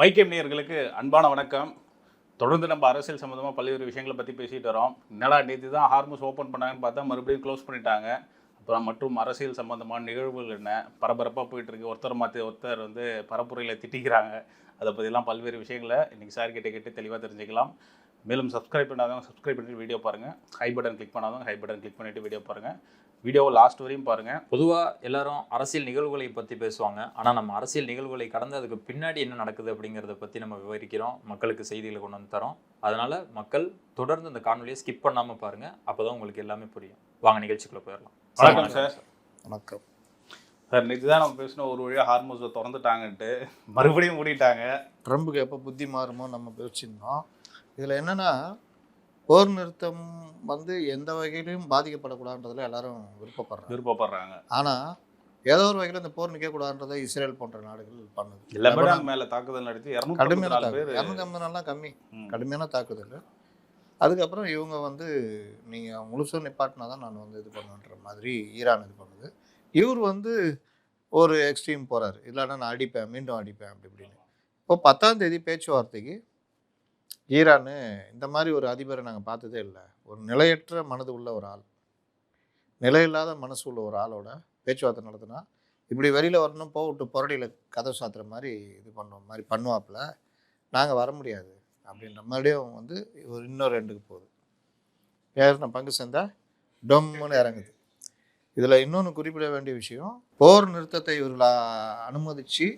மைக்கேம் நேயர்களுக்கு அன்பான வணக்கம். தொடர்ந்து நம்ம அரசியல் சம்மந்தமாக பல்வேறு விஷயங்களை பற்றி பேசிகிட்டு வரோம். என்னடா நேற்று தான் ஹார்மஸ் ஓப்பன் பண்ணாங்கன்னு பார்த்தா மறுபடியும் க்ளோஸ் பண்ணிட்டாங்க. அப்புறம் மற்றும் அரசியல் சம்மந்தமான நிகழ்வுகள் என்ன பரபரப்பாக போயிட்டுருக்கு. ஒருத்தர் மாற்றி ஒருத்தர் பரப்புரையில் திட்டிக்கிறாங்க. அதை பற்றிலாம் பல்வேறு விஷயங்களை இன்றைக்கி சார் கிட்ட கேட்டு தெளிவாக தெரிஞ்சுக்கலாம். மேலும் சப்ஸ்கிரைப் பண்ணாதவங்க சப்ஸ்கிரைப் பண்ணிட்டு வீடியோ பாருங்கள். ஹை பட்டன் கிளிக் பண்ணாதவங்க ஹை பட்டன் கிளிக் பண்ணிவிட்டு வீடியோ பாருங்கள். வீடியோவை லாஸ்ட் வரையும் பாருங்கள். பொதுவாக எல்லாரும் அரசியல் நிகழ்வுகளை பற்றி பேசுவாங்க. ஆனால் நம்ம அரசியல் நிகழ்வுகளை கடந்து அதுக்கு பின்னாடி என்ன நடக்குது அப்படிங்கிறத பற்றி நம்ம விவரிக்கிறோம், மக்களுக்கு செய்திகளை கொண்டு வந்து தரோம். அதனால் மக்கள் தொடர்ந்து இந்த காணொலியை ஸ்கிப் பண்ணாமல் பாருங்கள். அப்போ தான் உங்களுக்கு எல்லாமே புரியும். வாங்க நிகழ்ச்சிக்குள்ளே போயிடலாம். வணக்கம் சார். வணக்கம் சார். நேற்று தான் நம்ம பேசின ஒரு வழியாக ஹார்மோஸை திறந்துட்டாங்கன்ட்டு மறுபடியும் மூடிட்டாங்க. ட்ரம்புக்கு எப்போ புத்தி மாறுமோ நம்ம பேசியிருந்தோம். இதில் என்னென்னா, போர் நிறுத்தம் எந்த வகையிலையும் பாதிக்கப்படக்கூடாதுன்றதுல எல்லாரும் விருப்பப்படுறாங்க. ஆனால் ஏதோ ஒரு வகையில் இந்த போர் நிற்கக்கூடாதுன்றதை இஸ்ரேல் போன்ற நாடுகள் பண்ணுது. லெபனான் மேலே தாக்குதல் நடத்தி கடுமையான 250 நாள்லாம் கம்மி, கடுமையான தாக்குதல். அதுக்கப்புறம் இவங்க நீங்கள் முழுசும் நிப்பாட்டினா தான் நான் இது பண்ணுன்ற மாதிரி ஈரான் இது பண்ணுது. இவர் ஒரு எக்ஸ்ட்ரீம் போகிறார், இல்லைன்னா நான் அடிப்பேன், மீண்டும் அடிப்பேன் அப்படி இப்படின்னு. இப்போ 10ஆம் தேதி பேச்சுவார்த்தைக்கு ஈரானு இந்த மாதிரி ஒரு அதிபரை நாங்கள் பார்த்ததே இல்லை. ஒரு நிலையற்ற மனது உள்ள ஒரு ஆள், நிலையில்லாத மனசு உள்ள ஒரு ஆளோட பேச்சுவார்த்தை நடத்தினா இப்படி வெளியில் வரணும், போட்டு புரடியில் கதை சாத்துற மாதிரி இது பண்ணுவோம் மாதிரி பண்ணுவாப்பில். நாங்கள் வர முடியாது அப்படின்ற மறுபடியும் ஒரு இன்னொரு ரெண்டுக்கு போகுது. ஏறின பங்கு சேர்ந்தா டொம்முன்னு இறங்குது. இதில் இன்னொன்று குறிப்பிட வேண்டிய விஷயம், போர் நிறுத்தத்தை இவர்கள் அனுமதித்து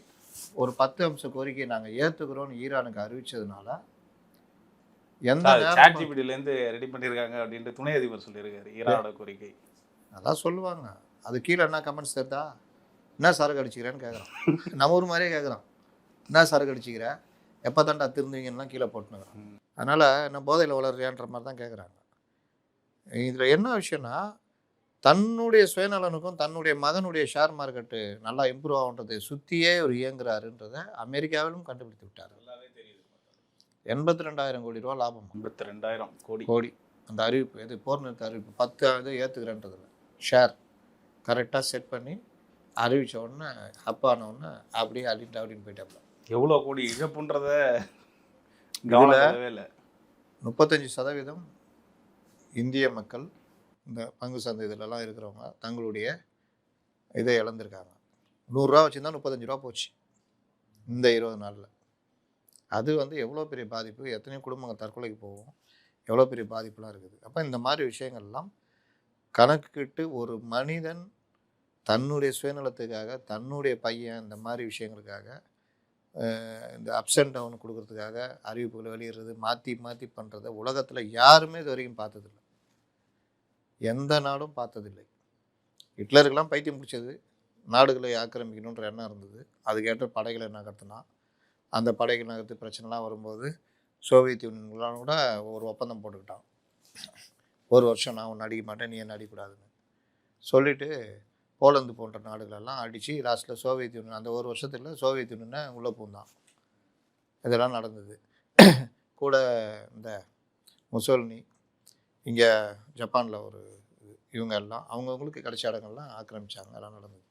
ஒரு 10 அம்ச கோரிக்கையை நாங்கள் ஏற்றுக்கிறோன்னு ஈரானுக்கு அறிவித்ததுனால சாட்ஜிபிடிலேருந்து ரெடி பண்ணியிருக்காங்க அப்படின்ட்டு துணை அதிபர் சொல்லியிருக்காரு. ஈரானோட கோரிக்கை அதான் சொல்லுவாங்க. அது கீழே என்ன கமெண்ட்ஸ் தெரிதா, என்ன சரக்கு அடிச்சுக்கிறேன்னு கேட்குறான். நம்ம ஊர் மாதிரியே கேட்குறான், என்ன சரக்கு அடிச்சுக்கிற, எப்போ தாண்டா திருந்துவீங்கன்னா கீழே போட்டுனுக்குறான். அதனால் என்ன போதையில் வளர்றியான்ற மாதிரி தான் கேட்குறாங்க. இதில் என்ன விஷயம்னா, தன்னுடைய சுயநலனுக்கும் தன்னுடைய மகனுடைய ஷேர் மார்க்கெட்டு நல்லா இம்ப்ரூவ் ஆகுன்றதை சுற்றியே ஒரு இயங்குறாருன்றதை அமெரிக்காவிலும் கண்டுபிடித்து விட்டார். 82,000 கோடி ரூபா லாபம். 82,000 கோடி அந்த அறிவிப்பு, எது போர் நிறுத்த அறிவிப்பு 10 இது ஏற்றுக்கிறேன்றதில் ஷேர் கரெக்டாக செட் பண்ணி அறிவித்த உடனே அப்பான உடனே அப்படியே அப்படின்னு போயிட்டாப்ல. எவ்வளோ கோடி இழப்புன்றத கவனிக்கவே இல்லை. 35% இந்திய மக்கள் இந்த பங்கு சந்தை இதிலெல்லாம் இருக்கிறவங்க தங்களுடைய இதை இழந்திருக்காங்க. 100 ரூபா வச்சுருந்தா 35 ரூபா போச்சு இந்த 20 நாளில். அது எவ்வளோ பெரிய பாதிப்பு, எத்தனையோ குடும்பங்கள் தற்கொலைக்கு போகும், எவ்வளோ பெரிய பாதிப்புலாம் இருக்குது. அப்போ இந்த மாதிரி விஷயங்கள்லாம் கணக்கிட்டு ஒரு மனிதன் தன்னுடைய சுயநலத்துக்காக, தன்னுடைய பையன் இந்த மாதிரி விஷயங்களுக்காக, இந்த அப்ஸ் அண்ட் டவுன் கொடுக்கறதுக்காக அறிவிப்புகளை வெளியிடுறது, மாற்றி மாற்றி பண்ணுறதை உலகத்தில் யாருமே இது வரைக்கும் பார்த்ததில்லை. எந்த நாடும் பார்த்ததில்லை. ஹிட்லருக்கெல்லாம் பைத்தியம் பிடிச்சது, நாடுகளை ஆக்கிரமிக்கணுன்ற எண்ணம் இருந்தது. அதுக்கேற்ற படைகளை நகர்த்தினா, அந்த படைகள் நகர்த்து பிரச்சனைலாம் வரும்போது சோவியத் யூனியன்லாம் கூட ஒரு ஒப்பந்தம் போட்டுக்கிட்டான். 1 வருஷம் நான் ஒன்று அடிக்க மாட்டேன், நீ என்ன அடிக்கூடாதுன்னு சொல்லிவிட்டு போலந்து போன்ற நாடுகளெல்லாம் அடித்து லாஸ்ட்டில் சோவியத் யூனியன் அந்த 1 வருஷத்தில் சோவியத் யூனியனை உள்ளே பூந்தான். இதெல்லாம் நடந்தது. கூட இந்த முசோலினி இங்கே ஜப்பானில் ஒரு இவங்க எல்லாம் அவங்கவுங்களுக்கு கிடைச்ச இடங்கள்லாம் ஆக்கிரமித்தாங்க. அதெல்லாம் நடந்தது.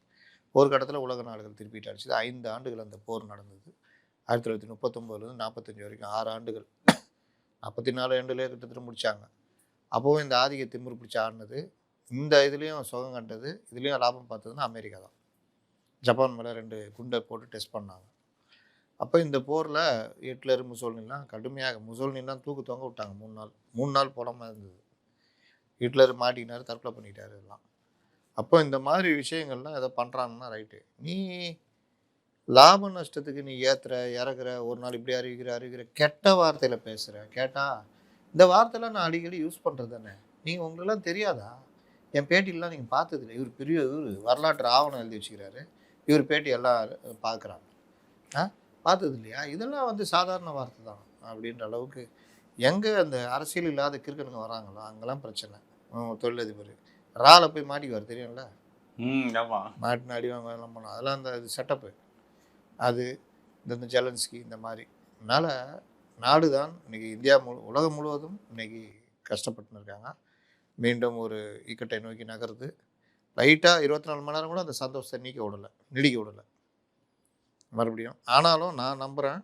ஒரு கட்டத்தில் உலக நாடுகள் திருப்பிட்டு அடிச்சது. 5 ஆண்டுகள் அந்த போர் நடந்தது. 1939 45 வரைக்கும் 6 ஆண்டுகள். 44 ஆண்டுலேயே கிட்டத்தட்ட முடித்தாங்க. அப்போவும் இந்த ஆதிக்க திமிரு பிடிச்சி ஆடினது, இந்த இதுலேயும் சுகம் கண்டது, இதுலேயும் லாபம் பார்த்ததுன்னா அமெரிக்கா தான். ஜப்பான் மேலே 2 குண்டை போட்டு டெஸ்ட் பண்ணாங்க. அப்போ இந்த போரில் ஹிட்லர் முசோலினிலாம் கடுமையாக, முசோலினிலாம் தூக்கு தொங்க விட்டாங்க 3 நாள் போடாமல் இருந்தது. ஹிட்லர் மாட்டிக்கினார், தற்கொலை பண்ணிக்கிட்டார். இதெல்லாம் அப்போ இந்த மாதிரி விஷயங்கள்லாம் எதை பண்ணுறாங்கன்னா ரைட்டு, நீ லாப நஷ்டத்துக்கு நீ ஏற்றுற இறக்குற, ஒரு நாள் இப்படி அறிவிக்கிற கெட்ட வார்த்தையில் பேசுகிற. கேட்டால் இந்த வார்த்தையெல்லாம் நான் அடிக்கடி யூஸ் பண்ணுறது தானே, நீங்கள் உங்களெல்லாம் தெரியாதா? என் பேட்டிலாம் நீங்கள் பார்த்ததில்லை. இவர் பெரிய வரலாற்று ஆவணம் எழுதி வச்சுக்கிறாரு, இவர் பேட்டி எல்லாம் பார்க்குறாங்க, பார்த்தது இல்லையா? இதெல்லாம் சாதாரண வார்த்தை தான் அப்படின்ற அளவுக்கு. எங்கே அந்த அரசியல் இல்லாத கிறுக்கனுங்க வராங்களோ அங்கெல்லாம் பிரச்சனை. தொழிலதிபர் ராலை போய் மாட்டிக்குவார், தெரியும்ல? மாட்டின அடிவாங்க எல்லாம் பண்ணோம். அதெல்லாம் அந்த இது செட்டப்பு. அது இந்த ஜெலன்ஸ்கி இந்த மாதிரி. அதனால் நாடு தான் இன்றைக்கி இந்தியா உலகம் முழுவதும் இன்றைக்கி கஷ்டப்பட்டுன்னு இருக்காங்க. மீண்டும் ஒரு இக்கட்டை நோக்கி நகருது. லைட்டாக 24 மணி நேரம் கூட அந்த சந்தோஷத்தை நீடிக்க விடலை மறுபடியும். ஆனாலும் நான் நம்புகிறேன்,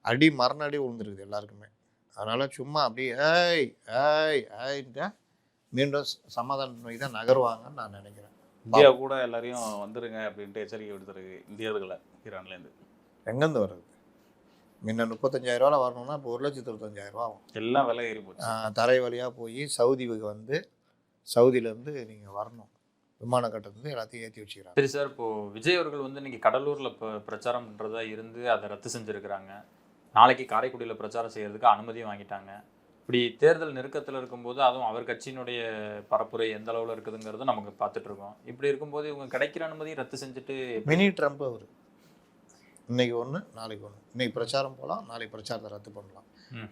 அடி மரணடி விழுந்துருக்குது எல்லாருக்குமே. அதனால் சும்மா அப்படியே ஏய் ஏய் ஏய்ன்ட்டு மீண்டும் சமாதான நோய் தான் நகருவாங்கன்னு நான் நினைக்கிறேன். இந்தியா கூட எல்லாரையும் வந்துருங்க அப்படின்ட்டு எச்சரிக்கை விடுத்துருக்கு இந்தியர்களை ஈரான்லேருந்து. எங்கேருந்து வருது? முன்ன 35,000 வரணும்னா இப்போ 1,25,000 ஆகும். எல்லாம் விலை ஏறி போச்சு. தரை வழியாக போய் சவுதிக்கு வந்து சவுதியிலேருந்து நீங்கள் வரணும், விமான கட்டணத்துலேருந்து எல்லாத்தையும் ஏற்றி வச்சுக்கிறாங்க. சரி சார், இப்போ விஜய் அவர்கள் வந்து இன்னைக்கு கடலூர்ல பிரச்சாரம் பண்றதா இருந்து அதை ரத்து செஞ்சிருக்கிறாங்க. நாளைக்கு காரைக்குடியில் பிரச்சாரம் செய்யறதுக்கு அனுமதியும் வாங்கிட்டாங்க. இப்படி தேர்தல் நெருக்கத்தில் இருக்கும்போது அதுவும் அவர் கட்சியினுடைய பரப்புரை எந்த அளவில் இருக்குதுங்கிறத நமக்கு பார்த்துட்டு இருக்கோம். இப்படி இருக்கும்போது இவங்க கிடைக்கிற அனுமதியை ரத்து செஞ்சுட்டு மினி ட்ரம்ப் அவர் இன்னைக்கு ஒன்று நாளைக்கு ஒன்று. இன்னைக்கு பிரச்சாரம் போகலாம், நாளைக்கு பிரச்சாரத்தை ரத்து பண்ணலாம்.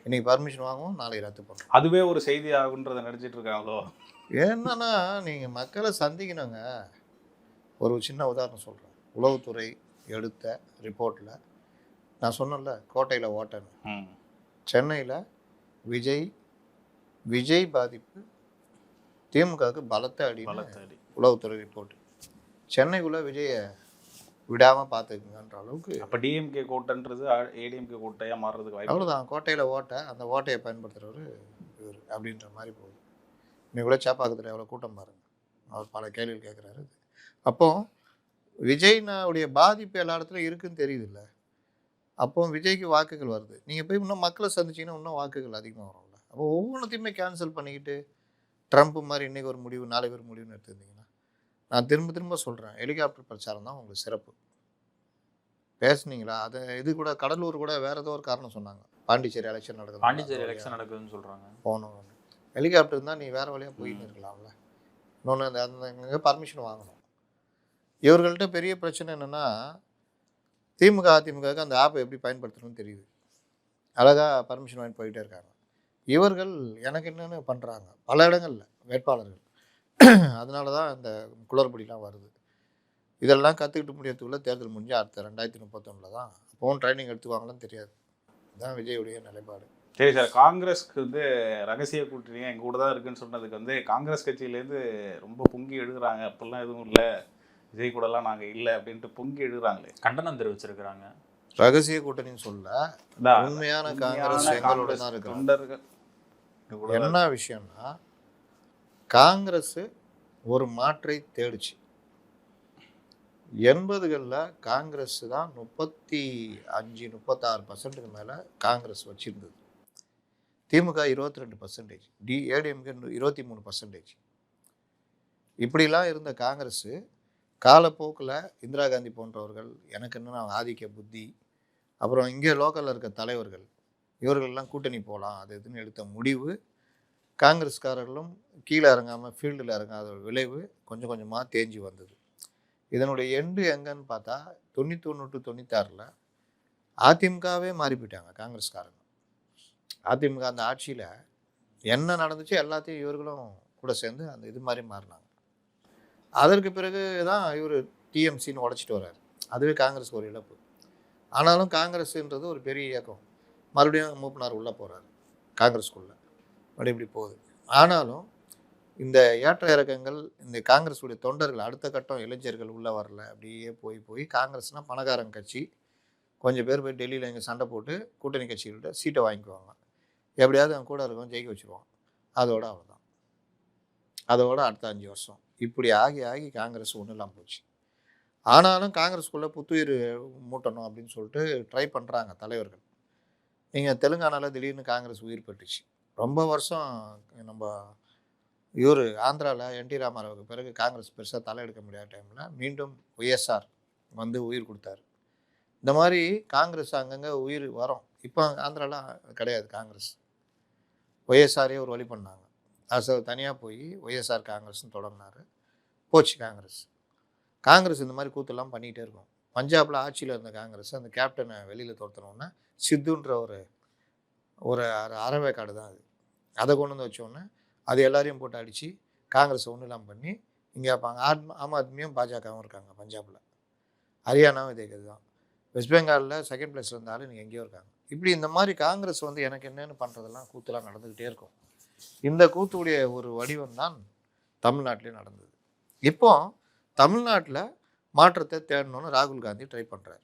இன்னைக்கு பர்மிஷன் வாங்குவோம், நாளைக்கு ரத்து பண்ணலாம். அதுவே ஒரு செய்தி ஆகுன்றதை நினைச்சிட்டு இருக்காங்களோ? என்னன்னா நீங்கள் மக்களை சந்திக்கணுங்க. ஒரு சின்ன உதாரணம் சொல்கிறேன். உளவுத்துறை எடுத்த ரிப்போர்ட்டில் நான் சொன்னேன்ல கோட்டையில் ஓட்டன்னு. சென்னையில் விஜய் பாதிப்பு திமுகவுக்கு பலத்த அடி உளவுத்துறை ரிப்போர்ட். சென்னைக்குள்ளே விஜயை விடாமல் பார்த்துக்குங்கன்ற அளவுக்கு. அப்போ டிஎம்கே கோட்டைன்றது ஏடிஎம்கே கோட்டையாக மாறுறதுக்கு வாய்ப்பு. அவ்வளோதான், கோட்டையில் ஓட்டை, அந்த ஓட்டையை பயன்படுத்துகிறவர் இவர் அப்படின்ற மாதிரி போகுது. இன்னைக்கு கூட சேப்பாக்கத்தில் எவ்வளோ கூட்டம் பாருங்கள். அவர் பல கேள்விகள் கேட்குறாரு. அப்போது விஜய்னுடைய பாதிப்பு எல்லா இடத்துலையும் இருக்குதுன்னு தெரியுது இல்லை? அப்போ விஜய்க்கு வாக்குகள் வருது. நீங்கள் போய் இன்னும் மக்களை சந்திச்சிங்கன்னா இன்னும் வாக்குகள் அதிகமாக வரும்ல. அப்போ ஒவ்வொன்றத்தையுமே கேன்சல் பண்ணிக்கிட்டு ட்ரம்ப் மாதிரி இன்றைக்கி ஒரு முடிவு நாளைக்கு ஒரு முடிவுன்னு எடுத்துருந்தீங்கன்னா, நான் திரும்ப சொல்கிறேன், ஹெலிகாப்டர் பிரச்சாரம் தான் உங்களுக்கு சிறப்பு. பேசுனீங்களா? அது இது கூட கடலூர் கூட வேறு ஏதோ ஒரு காரணம் சொன்னாங்க. பாண்டிச்சேரி எலெக்ஷன் நடக்குதுன்னு சொல்கிறாங்க. போகணும், ஹெலிகாப்டர் இருந்தால் நீ வேறு வழியாக போயின்னு இருக்கலாம்ல. இன்னொன்று அந்த பர்மிஷன் வாங்கணும். இவர்கள்ட்ட பெரிய பிரச்சனை என்னென்னா, திமுக அதிமுகவுக்கு அந்த ஆப்பை எப்படி பயன்படுத்தணும்னு தெரியுது. அழகாக பர்மிஷன் வாங்கிட்டு போயிட்டே இருக்காங்க. இவர்கள் எனக்கு என்னென்னு பண்ணுறாங்க பல இடங்களில் வேட்பாளர்கள். அதனால தான் இந்த குளறுபடிலாம் வருது. இதெல்லாம் கற்றுக்கிட்டு முடியறதுக்குள்ளே தேர்தல் முடிஞ்சு அடுத்த 2031 தான். அப்போவும் ட்ரைனிங் எடுத்துக்குவாங்களான்னு தெரியாது. இதுதான் விஜயுடைய நிலைப்பாடு. சரி சார், காங்கிரஸ்க்கு வந்து ரகசிய கூட்டணியாக எங்கள் கூட தான் இருக்குன்னு சொன்னதுக்கு வந்து காங்கிரஸ் கட்சியிலேருந்து ரொம்ப பொங்கி எழுதுறாங்க. அப்படிலாம் எதுவும் இல்லை, விஜய் கூடலாம் நாங்கள் இல்லை அப்படின்ட்டு பொங்கி எழுதுறாங்களே, கண்டனம் தெரிவிச்சிருக்கிறாங்க. ரகசிய கூட்டணின்னு சொல்ல, உண்மையான காங்கிரஸ் எங்களோட தான் இருக்கு. என்ன விஷயம்னா, காங்கிரஸ் ஒரு மாற்றை தேடிச்சு. 80களில் காங்கிரஸ் தான் 35-36% மேலே காங்கிரஸ் வச்சிருந்தது. திமுக 22%, ஏடிஎம்கே 23%. இப்படிலாம் இருந்த காங்கிரஸ் காலப்போக்கில் இந்திரா காந்தி போன்றவர்கள், எனக்கு என்னென்னா ஆதிக்க புத்தி, அப்புறம் இங்கே லோக்கலில் இருக்க தலைவர்கள், இவர்களெல்லாம் கூட்டணி போகலாம் அது இதுன்னு எடுத்த முடிவு, காங்கிரஸ்காரர்களும் கீழே இறங்காமல் ஃபீல்டில் இறங்காத ஒரு விளைவு கொஞ்சம் கொஞ்சமாக தேஞ்சி வந்தது. இதனுடைய எண்டு எங்கன்னு பார்த்தா 91-96 அதிமுகவே மாறி போயிட்டாங்க காங்கிரஸ்காரங்க. அதிமுக அந்த ஆட்சியில் என்ன நடந்துச்சு எல்லாத்தையும் இவர்களும் கூட சேர்ந்து அந்த இது மாதிரி மாறினாங்க. அதற்கு பிறகு தான் இவர் டிஎம்சின்னு உடச்சிட்டு வர்றாரு. அதுவே காங்கிரஸ் ஒரு இழப்பு. ஆனாலும் காங்கிரஸ்ன்றது ஒரு பெரிய இயக்கம். மறுபடியும் மூப்பனார் உள்ளே போகிறாரு காங்கிரஸ்குள்ளே, மறுபடியும் இப்படி போகுது. ஆனாலும் இந்த ஏற்ற இறக்கங்கள், இந்த காங்கிரஸுடைய தொண்டர்கள் அடுத்த கட்டம் இளைஞர்கள் உள்ளே வரல. அப்படியே போய் காங்கிரஸ்னால் பணக்காரங்க கட்சி. கொஞ்சம் பேர் போய் டெல்லியில் இங்கே சண்டை போட்டு கூட்டணி கட்சிகள்கிட்ட சீட்டை வாங்கிக்குவாங்க. எப்படியாவது அவங்க கூட இருக்கவங்க ஜெயிக்க வச்சுருவாங்க. அதோட அவ்வளோதான். அதோட அடுத்த 5 வருஷம் இப்படி ஆகி காங்கிரஸ் ஒன்றும் இல்லாமல் போச்சு. ஆனாலும் காங்கிரஸ்குள்ளே புத்துயிர் மூட்டணும் அப்படின்னு சொல்லிட்டு ட்ரை பண்ணுறாங்க தலைவர்கள். நீங்கள் தெலுங்கானாவில் திடீர்னு காங்கிரஸ் உயிர் பெற்றுச்சு. ரொம்ப வருஷம் நம்ம இவர் ஆந்திராவில் என்டி ராமாராவுக்கு பிறகு காங்கிரஸ் பெருசாக தலையெடுக்க முடியாத டைமில் மீண்டும் ஒய்எஸ்ஆர் வந்து உயிர் கொடுத்தாரு. இந்த மாதிரி காங்கிரஸ் அங்கங்கே உயிர் வரும். இப்போ ஆந்திராலாம் கிடையாது காங்கிரஸ். ஒய்எஸ்ஆரே ஒரு வழி பண்ணாங்க. அது தனியாக போய் ஒய்எஸ்ஆர் காங்கிரஸ்னு தொடங்கினார். போச்சு காங்கிரஸ் இந்த மாதிரி கூத்தெல்லாம் பண்ணிகிட்டே இருக்கும். பஞ்சாபில் ஆட்சியில் இருந்த காங்கிரஸ் அந்த கேப்டனை வெளியில் துரத்தணுன்னா சித்துன்ற ஒரு அறவேக்காடு தான் அது. அதை கொண்டு வந்து வச்சோன்னே அது எல்லாரையும் போட்டு அடித்து காங்கிரஸ் ஒன்றும் இல்லாமல் பண்ணி இங்கே வைப்பாங்க. ஆம் ஆத்மியும் பாஜகவும் இருக்காங்க பஞ்சாபில். ஹரியானாவும் இதே கது தான். வெஸ்ட் பெங்காலில் செகண்ட் பிளேஸில் இருந்தாலும் நீங்கள் எங்கேயோ இருக்காங்க. இப்படி இந்த மாதிரி காங்கிரஸ் வந்து எனக்கு என்னென்னு பண்ணுறதெல்லாம் கூத்துலாம் நடந்துக்கிட்டே இருக்கும். இந்த கூத்துடைய ஒரு வடிவம் தான் தமிழ்நாட்டிலே நடந்தது. இப்போ தமிழ்நாட்டில் மாற்றத்தை தேடணும்னு ராகுல் காந்தி ட்ரை பண்ணுறாரு.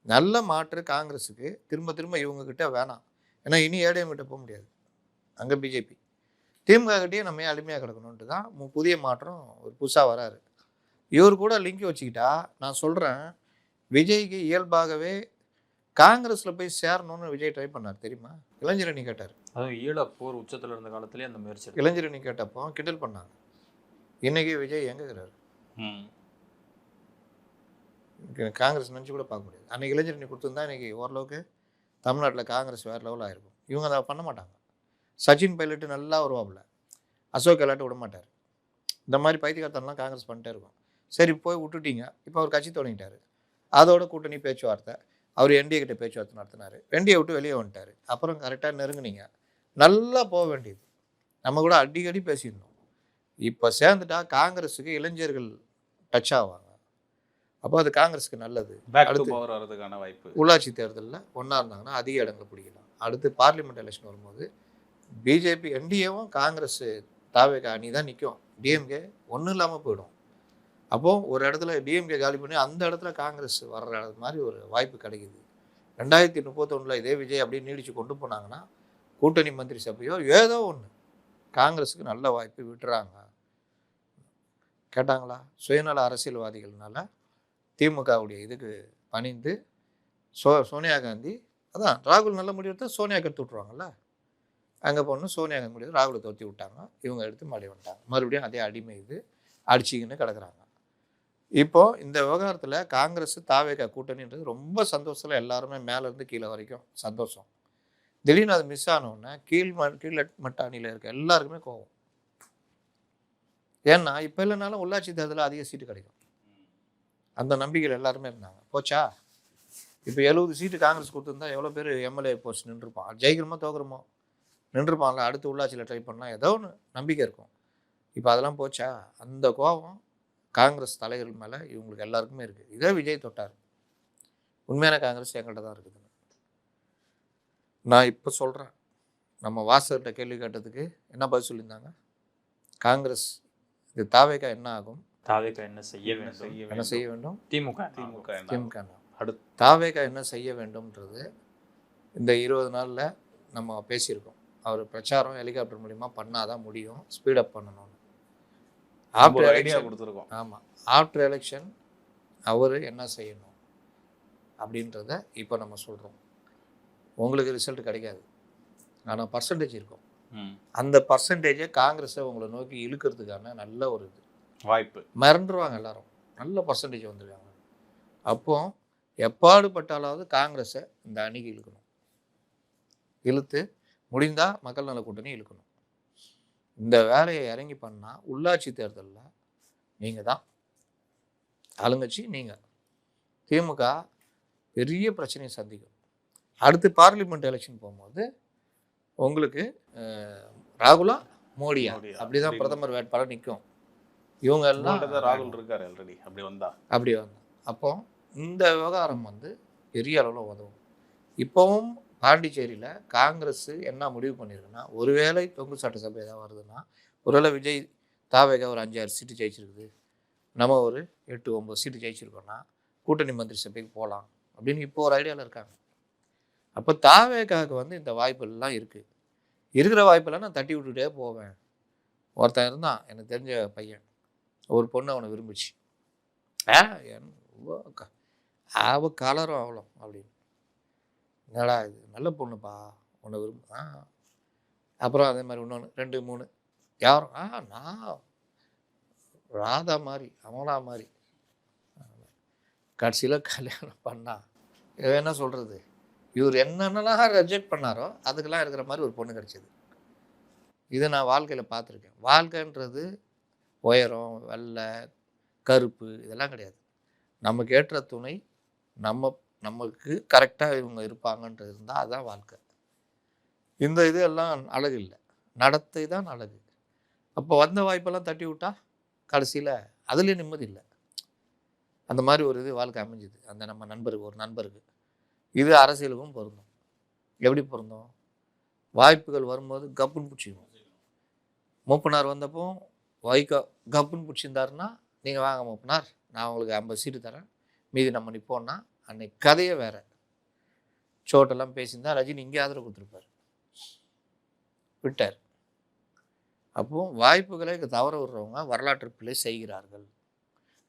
நல்ல மாற்று காங்கிரஸுக்கு திரும்ப திரும்ப இவங்ககிட்ட வேணாம். ஏன்னா இனி ஏடிஎம் கிட்ட போக முடியாது, அங்கே பிஜேபி. திமுக கிட்டேயே நம்ம ஏன் அடிமையாக கிடக்கணுன்ட்டு தான் புதிய மாற்றம் ஒரு புதுசாக வராரு. இவர் கூட லிங்க் வச்சுக்கிட்டா நான் சொல்கிறேன், விஜய்க்கு இயல்பாகவே காங்கிரஸில் போய் சேரணும்னு விஜய் ட்ரை பண்ணார் தெரியுமா? இளைஞரணி கேட்டார். அதுவும் ஈழ போர் உச்சத்தில் இருந்த காலத்திலேயே அந்த முயற்சி. இளைஞரணி கேட்டப்போ கிண்டல் பண்ணாங்க. இன்னைக்கு விஜய் எங்கே இருக்கிறாரு? காங்கிரஸ் நினச்சி கூட பார்க்க முடியாது. அன்றைக்கி இளைஞரணி கொடுத்துருந்தா இன்றைக்கி ஓரளவுக்கு தமிழ்நாட்டில் காங்கிரஸ் வேறு லெவலில் ஆயிருக்கும். இவங்க அதை பண்ண மாட்டாங்க. சச்சின் பைலட்டு நல்லா வருவாப்புல, அசோக் கெலாட்டு விட மாட்டார். இந்த மாதிரி பைத்தியக்காரத்தனம்லாம் காங்கிரஸ் பண்ணிட்டே இருக்கும். சரி போய் விட்டுட்டீங்க, இப்போ அவர் கட்சி தொடங்கிட்டார். அதோட கூட்டணி பேச்சுவார்த்தை, அவர் என்டிஏ கிட்ட பேச்சுவார்த்தை நடத்தினார். என்டிஏ விட்டு வெளியே வந்துட்டார். அப்புறம் கரெக்டாக நெருங்குனீங்க, நல்லா போக வேண்டியது. நம்ம கூட அடிக்கடி பேசியிருந்தோம். இப்போ சேர்ந்துட்டா காங்கிரஸுக்கு இளைஞர்கள் டச் ஆவாங்க. அப்போ அது காங்கிரஸுக்கு நல்லது. அடுத்து வரதுக்கான வாய்ப்பு. உள்ளாட்சி தேர்தலில் ஒன்றா இருந்தாங்கன்னா அதிக இடங்களை பிடிக்கலாம். அடுத்து பார்லிமெண்ட் எலெக்ஷன் வரும்போது பிஜேபி என்டிஏவும் காங்கிரஸ் தாவேக அணி தான் நிற்கும். டிஎம்கே ஒன்றும் இல்லாமல் போயிடும். அப்போது ஒரு இடத்துல டிஎம்கே காலி பண்ணி அந்த இடத்துல காங்கிரஸ் வர்ற மாதிரி ஒரு வாய்ப்பு கிடைக்குது. 2031 இதே விஜய் அப்படியே நீடித்து கொண்டு போனாங்கன்னா கூட்டணி மந்திரி சபையோ ஏதோ ஒன்று காங்கிரஸுக்கு நல்ல வாய்ப்பு விட்டுறாங்க. கேட்டாங்களா? சுயநல அரசியல்வாதிகள்னால திமுகவுடைய இதுக்கு பணிந்து சோனியா காந்தி, அதான் ராகுல் நல்ல முடிவு எடுத்தால் சோனியா எடுத்து விட்ருவாங்கல்ல, அங்கே போகணும். சோனியா காந்தி முடிவு ராகுலை தோற்றி விட்டாங்க. இவங்க எடுத்து மறுபடியும் வந்துட்டாங்க. மறுபடியும் அதே அடிமை இது அடிச்சிக்கின்னு கிடக்குறாங்க. இப்போது இந்த விவகாரத்தில் காங்கிரஸ் தாவேக கூட்டணின்றது ரொம்ப சந்தோஷத்தில் எல்லாருமே மேலேருந்து கீழே வரைக்கும் சந்தோஷம். திடீர்னு அது மிஸ் ஆனோடனே கீழ்மட்ட அணியில் இருக்க எல்லாருக்குமே கோவம். ஏன்னா இப்போ இல்லைனாலும் உள்ளாட்சி தேர்தலில் அதிக சீட்டு கிடைக்கும், அந்த நம்பிக்கையில் எல்லாருமே இருந்தாங்க. போச்சா? இப்போ 70 சீட்டு காங்கிரஸ் கொடுத்துருந்தா எவ்வளோ பேர் எம்எல்ஏ போஸ்ட் நின்றுருப்பான். ஜெயிக்கிறோமோ தோக்குறோமோ நின்றுப்பான்ல, அடுத்து உள்ளாட்சியில் ட்ரை பண்ணலாம், ஏதோ ஒன்று நம்பிக்கை இருக்கும். இப்போ அதெல்லாம் போச்சா? அந்த கோபம் காங்கிரஸ் தலைவர்கள் மேலே இவங்களுக்கு எல்லாருக்குமே இருக்குது. இதே விஜய் தொட்டார். உண்மையான காங்கிரஸ் என்கிட்ட தான் இருக்குதுன்னு நான் இப்போ சொல்கிறேன். நம்ம வாசகர்கிட்ட கேள்வி கேட்டதுக்கு என்ன பதில் சொல்லியிருந்தாங்க? காங்கிரஸ் இது தாவேகா என்ன ஆகும், தாவேகா என்ன செய்ய வேண்டும், திமுக அடுத்து தாவேகா என்ன செய்ய வேண்டும்ன்றது இந்த 20 நாளில் நம்ம பேசியிருக்கோம். அவர் பிரச்சாரம் ஹெலிகாப்டர் மூலிமா பண்ணாதான் முடியும், ஸ்பீடப் பண்ணணும்னு. ஆஃப்டர் எலெக்ஷன் கொடுத்துருக்கோம். ஆமாம், ஆஃப்டர் எலெக்ஷன் அவர் என்ன செய்யணும் அப்படின்றத இப்போ நம்ம சொல்கிறோம். உங்களுக்கு ரிசல்ட் கிடைக்காது, ஆனால் பர்சன்டேஜ் இருக்கும். அந்த பர்சன்டேஜை காங்கிரஸை உங்களை நோக்கி இழுக்கிறதுக்கான நல்ல ஒரு இது வாய்ப்பு. மறந்துடுவாங்க எல்லாரும், நல்ல பர்சன்டேஜ் வந்துருக்காங்க. அப்போ எப்பாடுபட்டாலாவது காங்கிரஸை இந்த அணிக்கு இழுக்கணும். இழுத்து முடிந்தால் மக்கள் நல கூட்டணி இழுக்கணும். இந்த வேலையை இறங்கி பண்ணால் உள்ளாட்சி தேர்தலில் நீங்கள் தான் ஆளுங்கட்சி. நீங்கள் திமுக பெரிய பிரச்சனையை சந்திக்கும். அடுத்து பார்லிமெண்ட் எலெக்ஷன் போகும்போது உங்களுக்கு ராகுலா மோடியா அப்படிதான் பிரதமர் வேட்பாளர் நிற்கும். இவங்க எல்லாம் ராகுல் இருக்காரு ஆல்ரெடி. அப்படி வந்தா அப்போ இந்த விவகாரம் பெரிய அளவில் உதவும். இப்போவும் பாண்டிச்சேரியில் காங்கிரஸ் என்ன முடிவு பண்ணியிருக்குன்னா, ஒருவேளை தொங்கு சட்டசபை ஏதாவது வருதுன்னா, ஒருவேளை விஜய் தாவேகா ஒரு 5-6 சீட்டு ஜெயிச்சிருக்குது, நம்ம ஒரு 8-9 சீட்டு ஜெயிச்சிருக்கோன்னா கூட்டணி மந்திரி சபைக்கு போகலாம் அப்படின்னு இப்போ ஒரு ஐடியாவில் இருக்காங்க. அப்போ தாவேகாவுக்கு இந்த வாய்ப்புலாம் இருக்குது. இருக்கிற வாய்ப்பெல்லாம் நான் தட்டி விட்டுட்டே போவேன். ஒருத்தன் இருந்தான் எனக்கு தெரிஞ்ச பையன், ஒரு பொண்ணு அவனை விரும்பிச்சு. அவ கலரும் அவளும் அப்படின்னு. என்னடா இது நல்ல பொண்ணுப்பா, உன்னை விரும்ப. அப்புறம் அதே மாதிரி இன்னொன்று 2-3 யாரும் நான் ராதா மாதிரி அவனா மாதிரி. கடைசியில் கல்யாணம் பண்ணா என்ன சொல்கிறது, இவர் என்னென்னலாம் ரிஜெக்ட் பண்ணாரோ அதுக்கெல்லாம் இருக்கிற மாதிரி ஒரு பொண்ணு கிடச்சிது. இதை நான் வாழ்க்கையில் பார்த்துருக்கேன். வாழ்க்கைன்றது உயரம், வெள்ளை, கருப்பு இதெல்லாம் கிடையாது. நமக்கு ஏற்ற துணை நமக்கு கரெக்டாக இவங்க இருப்பாங்கன்றது இருந்தால் அதுதான் வாழ்க்கை. இந்த இது எல்லாம் அழகு இல்லை, நடத்தை தான் அழகு. அப்போ வந்த வாய்ப்பெல்லாம் தட்டி விட்டா கடைசியில் அதுலேயும் நிம்மதி இல்லை. அந்த மாதிரி ஒரு இது வாழ்க்கை அமைஞ்சுது அந்த நம்ம ஒரு நண்பருக்கு. இது அரசியலுக்கும் பொருந்தும். எப்படி பொருந்தும்? வாய்ப்புகள் வரும்போது கப்புன்னு பிடிச்சிக்கணும். மூப்பனார் வந்தப்போ வைகோ கப்புன்னு பிடிச்சிருந்தாருன்னா, நீங்கள் வாங்க மூப்பனார், நான் உங்களுக்கு 50 சீட்டு தரேன், மீதி நம்ம நிற்போன்னா அன்னைக்கு கதையே வேற. சோட்டெல்லாம் பேசியிருந்தா ரஜினி இங்கே ஆதரவு கொடுத்துருப்பார், விட்டார். அப்போ வாய்ப்புகளை தவற விடுறவங்க வரலாற்று பிழை செய்கிறார்கள்.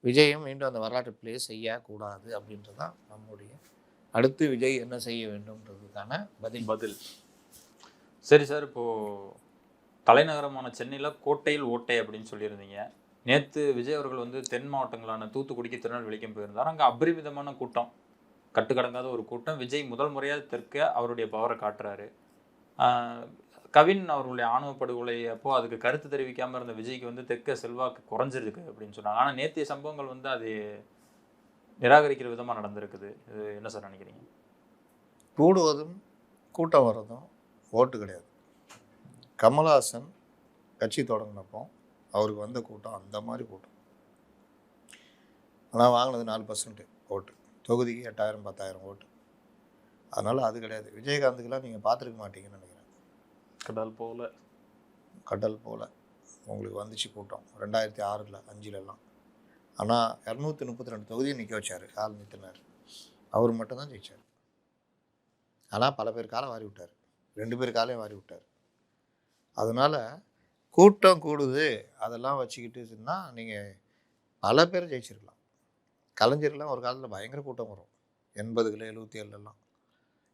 விஜயும் மீண்டும் அந்த வரலாற்று பிழையை செய்யக்கூடாது அப்படின்றதான் நம்முடைய அடுத்து விஜய் என்ன செய்ய வேண்டும்ன்றதுக்கான பதில். சரி சார், இப்போது தலைநகரமான சென்னையில் கோட்டையில் ஓட்டை அப்படின்னு சொல்லியிருந்தீங்க. நேற்று விஜய் அவர்கள் வந்து தென் மாவட்டங்களான தூத்துக்குடிக்கு திருநெல்வேலிக்கும் போயிருந்தார். அங்கே அபரிமிதமான கூட்டம், கட்டுக்கடங்காத ஒரு கூட்டம். விஜய் முதல் முறையாக தெற்க அவருடைய பவரை காட்டுறாரு. கவின் அவர்களுடைய ஆணவ படுகொலை அப்போ அதுக்கு கருத்து தெரிவிக்காமல் இருந்த விஜய்க்கு வந்து தெற்க செல்வாக்கு குறைஞ்சிருக்கு அப்படின்னு சொன்னாங்க. ஆனால் நேற்றைய சம்பவங்கள் வந்து அது நிராகரிக்கிற விதமாக நடந்திருக்குது. இது என்ன சார் நினைக்கிறீங்க? கூடுவதும் கூட்டம் வர்றதும் ஓட்டு கிடையாது. கமல்ஹாசன் கட்சி தொடங்கினப்போ அவருக்கு வந்த கூட்டம் அந்த மாதிரி கூட்டம். ஆனால் வாங்கினது 4% ஓட்டு, தொகுதிக்கு 8000 10,000 ஓட்டு. அதனால் அது கிடையாது. விஜயகாந்துக்கெல்லாம் நீங்கள் பார்த்துருக்க மாட்டீங்கன்னு நினைக்கிறேன். கடல் போல் உங்களுக்கு வந்துச்சு கூட்டம் 2006 5லலாம். ஆனால் 232 தொகுதியை நிற்க வச்சார், கால் நிறுத்தினார். அவர் மட்டும்தான் ஜெயிச்சார். ஆனால் பல பேர் காலை வாரி விட்டார், 2 பேர் காலையும் வாரி விட்டார். அதனால் கூட்டம் கூடுது அதெல்லாம் வச்சுக்கிட்டு சொன்னால் நீங்கள் பல பேர் ஜெயிச்சிருக்கலாம். கலைஞர்லாம் ஒரு காலத்தில் பயங்கர கூட்டம் வரும், 80கள் 77லலாம்.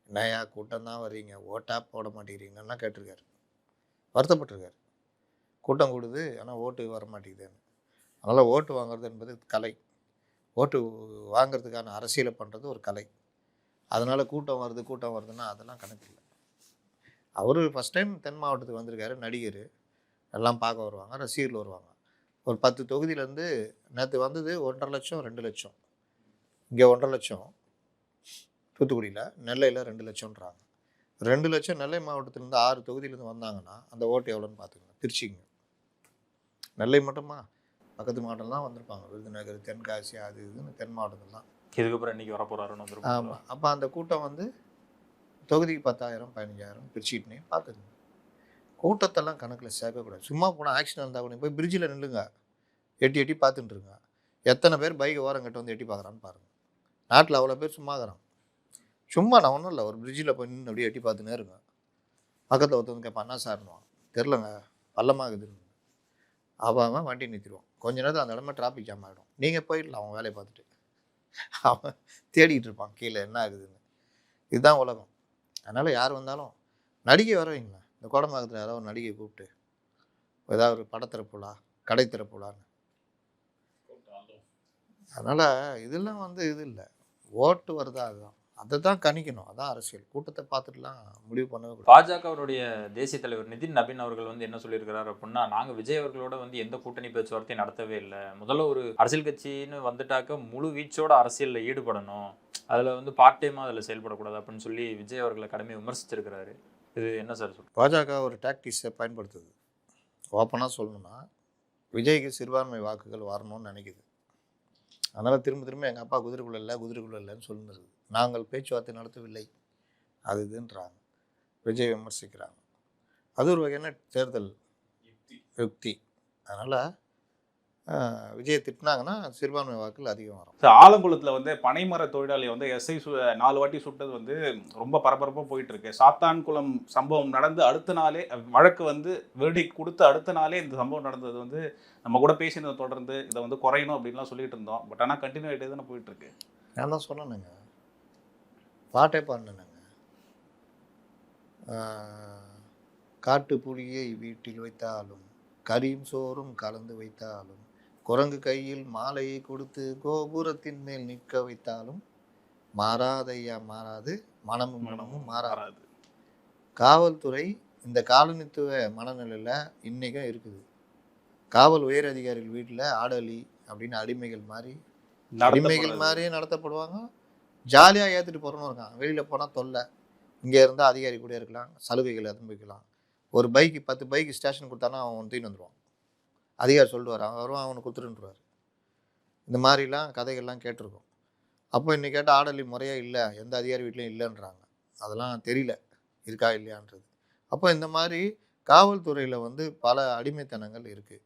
என்னையா கூட்டம் தான் வர்றீங்க, ஓட்டாக போட மாட்டேங்கிறீங்கன்னா கேட்டிருக்காரு, வருத்தப்பட்டிருக்காரு. கூட்டம் கூடுது ஆனால் ஓட்டு வர மாட்டேங்குதுன்னு. அதனால் ஓட்டு வாங்குறது என்பது கலை. ஓட்டு வாங்கிறதுக்கான அரசியலை பண்ணுறது ஒரு கலை. அதனால் கூட்டம் வருதுன்னா அதெல்லாம் கணக்கு இல்லை. அவர் ஃபஸ்ட் டைம் தென் மாவட்டத்துக்கு வந்திருக்காரு, நடிகர், எல்லாம் பார்க்க வருவாங்க, ரசிகர்கள் வருவாங்க. ஒரு 10 தொகுதியிலேருந்து நேற்று வந்தது 1.5 லட்சம் 2 லட்சம். இங்கே 1.5 லட்சம் தூத்துக்குடியில், நெல்லையில் 2 லட்சம்ன்றாங்க. 2 லட்சம் நெல்லை மாவட்டத்திலேருந்து 6 தொகுதியிலேருந்து வந்தாங்கன்னா அந்த ஓட்டு எவ்வளோன்னு பார்த்துக்கணும். திருச்சிங்க, நெல்லை மட்டுமா, பக்கத்து மாவட்டம் தான் வந்திருப்பாங்க, விருதுநகர், தென்காசி, அது இதுன்னு தென் மாவட்டத்தில் தான். இதுக்கப்புறம் இன்றைக்கி வரப்போகிறாருன்னு வந்துருக்கும். ஆமாம். அப்போ அந்த கூட்டம் வந்து தொகுதிக்கு 10,000 15,000 பிரிச்சுட்டுனே பார்த்துக்கணும். கூட்டத்தெல்லாம் கணக்கில் சேர்க்கக்கூடாது. சும்மா போனால் ஆக்சிடென்ட் இருந்தால் கூட போய் பிரிட்ஜில் நில்லுங்க, எட்டி பார்த்துட்டுருங்க. எத்தனை பேர் பைக்கை ஓரம் கட்ட வந்து எட்டி பார்க்குறான்னு பாருங்கள். நாட்டில் அவ்வளோ பேர் சும்மாக்குறான். சும்மா நான் ஒன்றும் இல்லை, ஒரு பிரிட்ஜில் போய் நின்று அப்படியே எட்டி பார்த்துன்னே இருங்க. பக்கத்தில் ஒருத்தவங்க கேட்பான், என்ன சார்னுவான், தெரிலங்க பள்ளமாகுதுன்னு. அவன் வண்டி நிறுத்திடுவான். கொஞ்ச நேரத்தில் அந்த இடமே டிராஃபிக் ஜாம் ஆகிடும். நீங்கள் போயிடலாம் அவன் வேலையை பார்த்துட்டு. அவன் தேடிக்கிட்டு இருப்பான் கீழே என்ன ஆகுதுன்னு. இதுதான் உலகம். அதனால் யார் வந்தாலும் நடிகை வர வைங்களேன். இந்த கோடம்பாக்கத்தில் யாராவது ஒரு நடிகை கூப்பிட்டு ஏதாவது ஒரு படத்திறப்புலா, கடை திறப்புலான்னு. அதனால் இதெல்லாம் வந்து இது இல்லை, ஓட்டு வருதா அதுதான், அதை தான் கணிக்கணும். அதான் அரசியல். கூட்டத்தை பார்த்துட்டுலாம் முடிவு பண்ணவே. பாஜக அவருடைய தேசிய தலைவர் நிதின் நபீன் அவர்கள் வந்து என்ன சொல்லியிருக்கிறார் அப்படின்னா, நாங்கள் விஜய் அவர்களோட வந்து எந்த கூட்டணி பேச்சுவார்த்தையும் நடத்தவே இல்லை. முதல்ல ஒரு அரசியல் கட்சின்னு வந்துட்டாக்க முழு வீச்சோட அரசியலில் ஈடுபடணும், அதில் வந்து பார்ட் டைமாக அதில் செயல்படக்கூடாது அப்படின்னு சொல்லி விஜய் அவர்களை கடுமையாக விமர்சிச்சிருக்கிறாரு. இது என்ன சார் சொல்லுங்கள்? பாஜக ஒரு டாக்டிக்ஸை பயன்படுத்துது. ஓப்பனாக சொல்லணும்னா விஜய்க்கு சிறுபான்மை வாக்குகள் வரணும்னு நினைக்குது. அதனால் திரும்ப எங்கள் அப்பா குதிரைக்குள்ள இல்லைன்னு சொல்லுறது. நாங்கள் பேச்சுவார்த்தை நடத்தவில்லை அது இதுன்றாங்க, விஜய் விமர்சிக்கிறாங்க. அது ஒரு வகையான தேர்தல் யுக்தி. அதனால் விஜயை திட்டினாங்கன்னா சிறுபான்மை வாக்குகள் அதிகம் வரும். ஆலங்குளத்தில் வந்து பனைமர தொழிலாளி வந்து எஸ்ஐ 4 வாட்டி சுட்டது வந்து ரொம்ப பரபரப்பாக போயிட்டு இருக்கு. சாத்தான்குளம் சம்பவம் நடந்து அடுத்த நாளே வழக்கு வந்து வெர்டிக்ட் கொடுத்து அடுத்த நாளே இந்த சம்பவம் நடந்தது வந்து நம்ம கூட பேசினதை தொடர்ந்து இதை வந்து குறையணும் அப்படின்லாம் சொல்லிட்டு இருந்தோம். பட் ஆனால் கண்டினியூ ஆகிட்டே தானே போயிட்டு இருக்கு. நான் தான் சொன்னேனுங்க, பாட்டே பாடினேங்க, காட்டு புலியை வீட்டில் வைத்தாலும் கரியும் சோறும் கலந்து வைத்தாலும் குரங்கு கையில் மாலையை கொடுத்து கோபுரத்தின் மேல் நிற்க வைத்தாலும் மாறாதையா மாறாது, மனமும் மாறாது. காவல்துறை இந்த காலனித்துவ மனநிலையில் இன்றைக்கும் இருக்குது. காவல் உயர் அதிகாரிகள் வீட்டில் ஆடலி அப்படின்னு அடிமைகள் மாதிரியே நடத்தப்படுவாங்க. ஜாலியாக ஏற்றுட்டு போகிறோன்னு இருக்கான். வெளியில் போனால் தொல்லை, இங்கே இருந்தால் அதிகாரி கூட இருக்கலாம், சலுகைகளை அனுபவிக்கலாம். ஒரு பைக்கு 10 பைக்கு ஸ்டேஷன் கொடுத்தானா அவன் தூக்கின்னு வந்துடுவான். அதிகாரி சொல்லுவார், அவன் வருவான், அவனுக்கு கொடுத்துருன்றார். இந்த மாதிரிலாம் கதைகள்லாம் கேட்டிருக்கோம். அப்போ இன்றைக்கி கேட்டால் ஆடலி முறையாக இல்லை, எந்த அதிகாரி வீட்லையும் இல்லைன்றாங்க. அதெல்லாம் தெரியல இருக்கா இல்லையான்றது. அப்போ இந்த மாதிரி காவல்துறையில் வந்து பல அடிமைத்தனங்கள் இருக்குது.